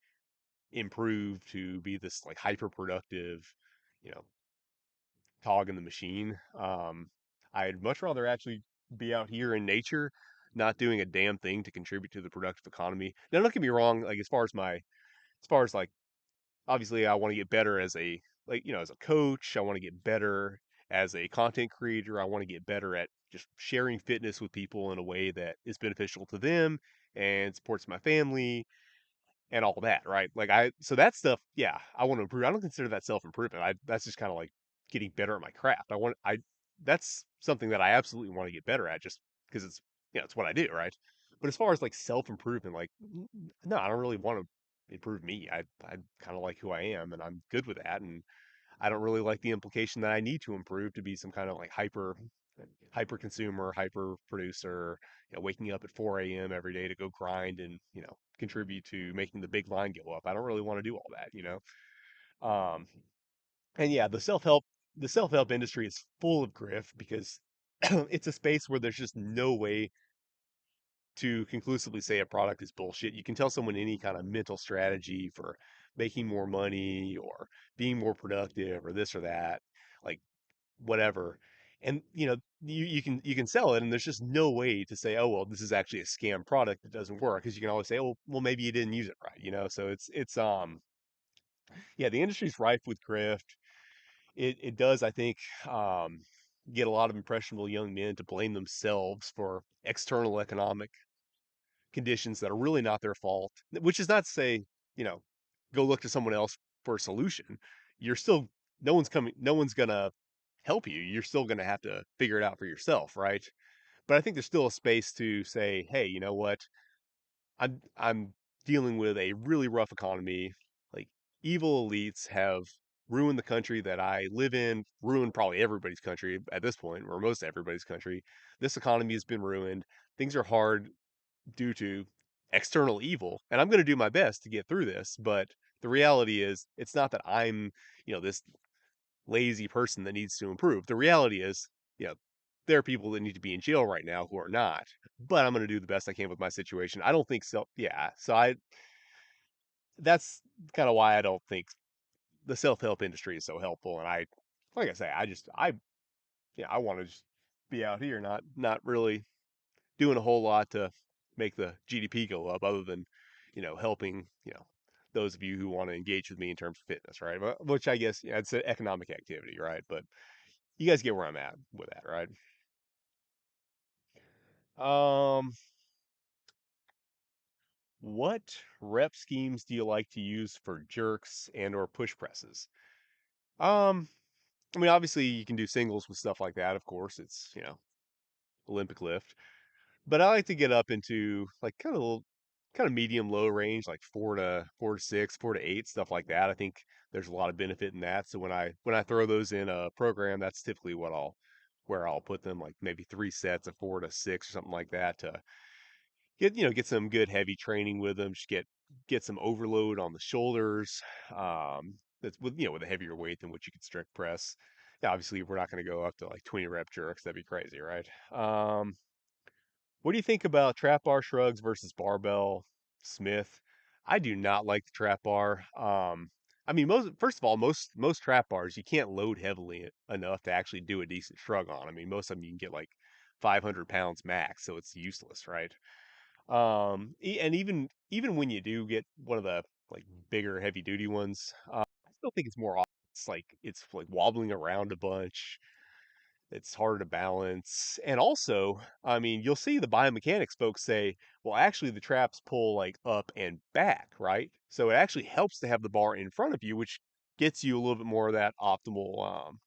improved to be this like hyper productive, you know, cog in the machine. I'd much rather actually be out here in nature, not doing a damn thing to contribute to the productive economy. Now, don't get me wrong. Like as far as like obviously I want to get better as a as a coach. I want to get better as a content creator. I want to get better at just sharing fitness with people in a way that is beneficial to them and supports my family and all that, right? So that stuff, yeah, I want to improve. I don't consider that self-improvement. That's just kind of like getting better at my craft. That's something that I absolutely want to get better at just because it's what I do, right? But as far as like self-improvement, like no, I don't really want to improve me. I kind of like who I am and I'm good with that. And I don't really like the implication that I need to improve to be some kind of like hyper consumer, hyper producer, waking up at 4 a.m. every day to go grind and, contribute to making the big line go up. I don't really want to do all that. Um, and yeah, the self help industry is full of grift because it's a space where there's just no way to conclusively say a product is bullshit. You can tell someone any kind of mental strategy for making more money or being more productive or this or that. Like whatever. And you can sell it and there's just no way to say, oh well, this is actually a scam product that doesn't work, because you can always say, oh well, maybe you didn't use it right. So it's yeah, the industry's rife with grift. It does, I think, um get a lot of impressionable young men to blame themselves for external economic conditions that are really not their fault, which is not to say, you know, go look to someone else for a solution. You're still no one's gonna help you. You're still gonna have to figure it out for yourself, right? But I think there's still a space to say, hey, you know what? I'm dealing with a really rough economy. Like evil elites have ruined the country that I live in, ruined probably everybody's country at this point, or most everybody's country. This economy has been ruined. Things are hard due to external evil, and I'm going to do my best to get through this, but the reality is it's not that I'm, this lazy person that needs to improve. The reality is, you know, there are people that need to be in jail right now who are not. But I'm going to do the best I can with my situation. I don't think so. Yeah. So that's kind of why I don't think the self-help industry is so helpful. And like I say, I want to just be out here, not really doing a whole lot to make the GDP go up other than, helping, those of you who want to engage with me in terms of fitness, right? Which I guess, yeah, it's an economic activity, right? But you guys get where I'm at with that, right? Um, what rep schemes do you like to use for jerks and or push presses? Um, I mean, obviously you can do singles with stuff like that. Of course, it's Olympic lift, but I like to get up into like kind of medium low range, like four to six, 4 to 8, stuff like that. I think there's a lot of benefit in that. So when I throw those in a program, that's typically where I'll put them, like maybe 3 sets of 4 to 6 or something like that to get some good heavy training with them. Just get some overload on the shoulders. That's with a heavier weight than what you could strict press. Yeah, obviously we're not going to go up to like 20 rep jerks. That'd be crazy, right? What do you think about trap bar shrugs versus barbell Smith? I do not like the trap bar. I mean, first of all, most trap bars you can't load heavily enough to actually do a decent shrug on. I mean, most of them you can get like 500 pounds max, so it's useless, right? And even when you do get one of the like bigger heavy duty ones, I still think it's more it's like wobbling around a bunch. It's hard to balance. And also, I mean, you'll see the biomechanics folks say, well, actually the traps pull like up and back, right? So it actually helps to have the bar in front of you, which gets you a little bit more of that optimal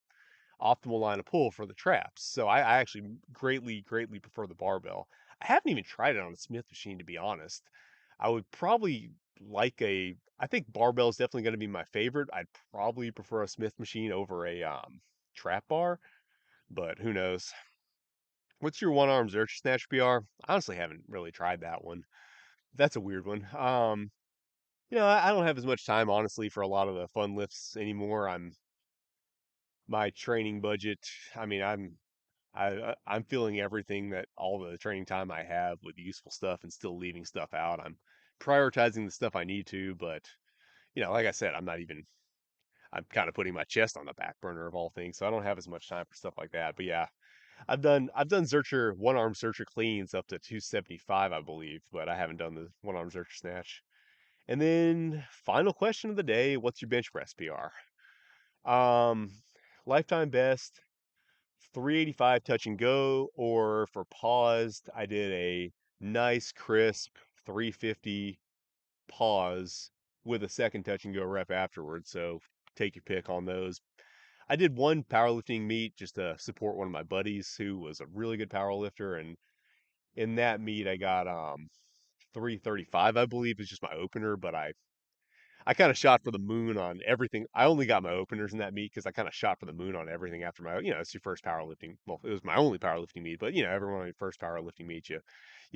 line of pull for the traps. So I actually greatly prefer the barbell. I haven't even tried it on a Smith machine, to be honest. I would probably I think barbell is definitely going to be my favorite. I'd probably prefer a Smith machine over a trap bar, but who knows? What's your one arm Zercher snatch PR? I honestly haven't really tried that one. That's a weird one. I don't have as much time honestly for a lot of the fun lifts anymore. My training budget. I mean, I'm filling everything that all the training time I have with useful stuff and still leaving stuff out. I'm prioritizing the stuff I need to, but like I said, I'm kind of putting my chest on the back burner of all things, so I don't have as much time for stuff like that. But yeah, I've done Zercher one arm Zercher cleans up to 275, I believe, but I haven't done the one arm Zercher snatch. And then final question of the day, what's your bench press PR? Um, Lifetime best 385 touch and go, or for paused, I did a nice crisp 350 pause with a second touch and go rep afterwards. So take your pick on those. I did one powerlifting meet just to support one of my buddies who was a really good power lifter, and in that meet I got 335, I believe, is just my opener, but I kind of shot for the moon on everything. I only got my openers in that meet because I kind of shot for the moon on everything after it's your first powerlifting. Well, it was my only powerlifting meet, but everyone on your first powerlifting meet, you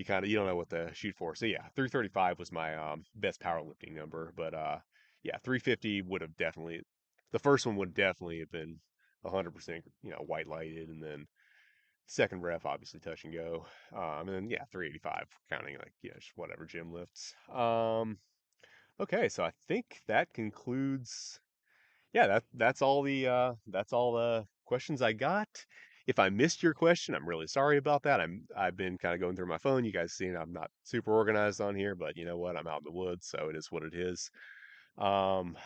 don't know what to shoot for. So yeah, 335 was my best powerlifting number, but yeah, 350 would have definitely the first one would definitely have been 100%, white lighted, and then second rep obviously touch and go. And then yeah, 385 counting like just whatever gym lifts. Okay, so I think that concludes. Yeah, that's all the questions I got. If I missed your question, I'm really sorry about that. I've been kind of going through my phone. You guys seen I'm not super organized on here, but you know what? I'm out in the woods, so it is what it is. Um,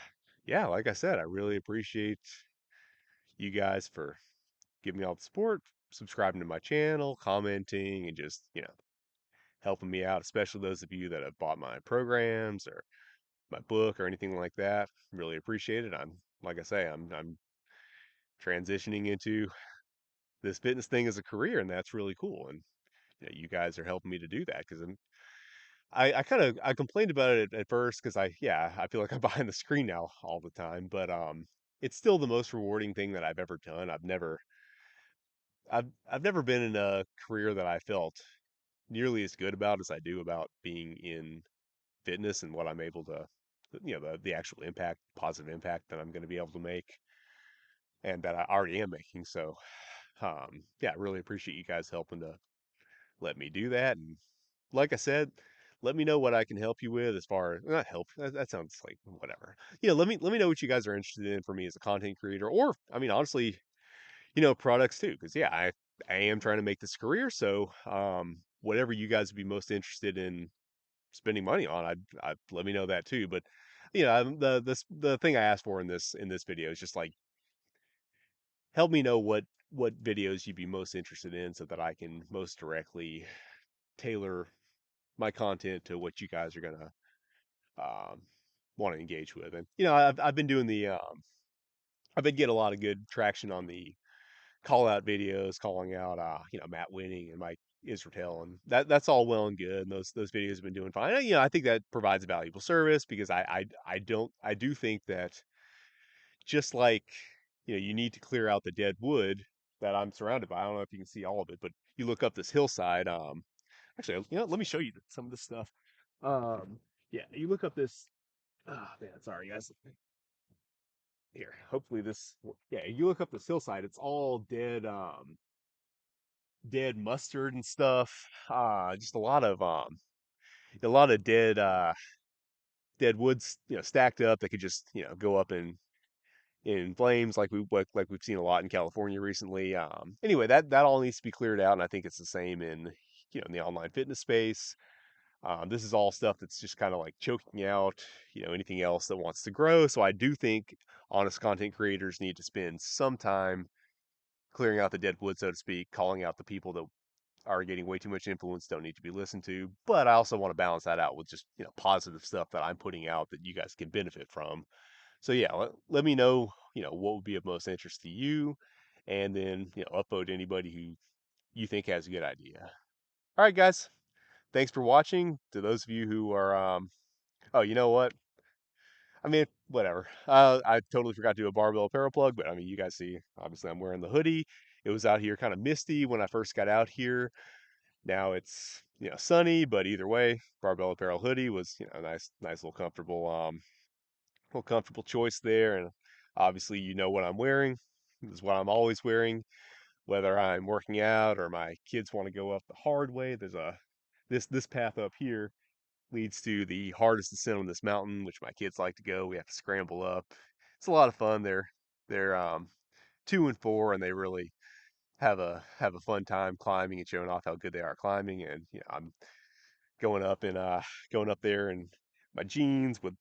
yeah, like I said, I really appreciate you guys for giving me all the support, subscribing to my channel, commenting, and just helping me out. Especially those of you that have bought my programs or my book or anything like that. Really appreciate it. Like I say, I'm transitioning into this fitness thing as a career, and that's really cool. And you guys are helping me to do that because I kind of I complained about it at first because I feel like I'm behind the screen now all the time, but it's still the most rewarding thing that I've ever done. I've never been in a career that I felt nearly as good about as I do about being in fitness and what I'm able to, the actual impact, positive impact that I'm going to be able to make and that I already am making. So, yeah, I really appreciate you guys helping to let me do that. And like I said, let me know what I can help you with as far as not help. That sounds like whatever. Let me know what you guys are interested in for me as a content creator, or I mean, honestly, products too. Because yeah, I am trying to make this career. So, whatever you guys would be most interested in spending money on, I'd let me know that too. But the thing I asked for in this video is just like help me know what videos you'd be most interested in so that I can most directly tailor my content to what you guys are gonna um, want to engage with. And I've been doing I've been getting a lot of good traction on the call out videos, calling out Matt Winning and Mike Israel, and that's all well and good. And those videos have been doing fine. And, I think that provides a valuable service because I do think that just like you need to clear out the dead wood that I'm surrounded by. I don't know if you can see all of it, but you look up this hillside. Actually, let me show you some of this stuff. Yeah, you look up this. Oh man, sorry guys. Here, hopefully this. Yeah, you look up this hillside. It's all dead, dead mustard and stuff. Just a lot of dead woods, stacked up that could just, go up in flames like we've seen a lot in California recently. Anyway, that all needs to be cleared out, and I think it's the same in the online fitness space. This is all stuff that's just kind of like choking out, anything else that wants to grow. So I do think honest content creators need to spend some time clearing out the dead wood, so to speak, calling out the people that are getting way too much influence, don't need to be listened to. But I also want to balance that out with just, positive stuff that I'm putting out that you guys can benefit from. So yeah, let me know, what would be of most interest to you, and then, upvote anybody who you think has a good idea. All right, guys. Thanks for watching. To those of you who are, oh, you know what? I mean, whatever. I totally forgot to do a barbell apparel plug, but I mean, you guys see, obviously, I'm wearing the hoodie. It was out here kind of misty when I first got out here. Now it's, sunny, but either way, barbell apparel hoodie was, a nice little comfortable choice there. And obviously, you know what I'm wearing. This is what I'm always wearing, whether I'm working out or my kids want to go up the hard way. There's this path up here leads to the hardest descent on this mountain, which my kids like to go. We have to scramble up. It's a lot of fun. They're 2 and 4, and they really have a fun time climbing and showing off how good they are climbing. And I'm going up and going up there in my jeans with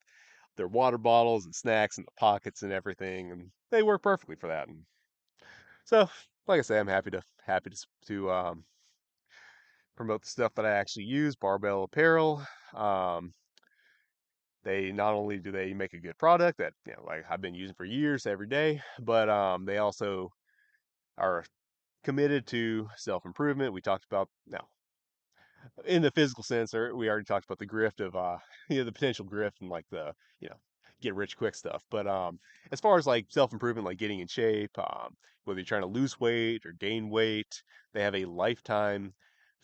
their water bottles and snacks in the pockets and everything, and they work perfectly for that. And so, like I say, I'm happy to promote the stuff that I actually use, barbell apparel. Um, they not only do they make a good product that like I've been using for years every day, but they also are committed to self improvement. We talked about now in the physical sense, or we already talked about the grift of the potential grift and like the you know get rich quick stuff. But as far as like self improvement, like getting in shape, whether you're trying to lose weight or gain weight, they have a lifetime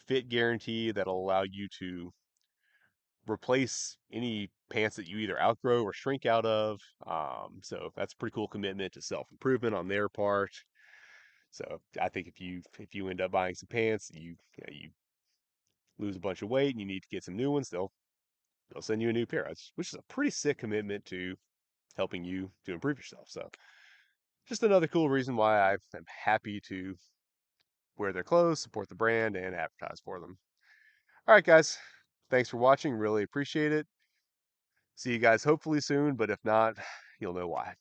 fit guarantee that'll allow you to replace any pants that you either outgrow or shrink out of. So that's a pretty cool commitment to self improvement on their part. So I think if you end up buying some pants, you lose a bunch of weight and you need to get some new ones, they'll send you a new pair, which is a pretty sick commitment to helping you to improve yourself. So just another cool reason why I am happy to wear their clothes, support the brand, and advertise for them. All right, guys. Thanks for watching. Really appreciate it. See you guys hopefully soon, but if not, you'll know why.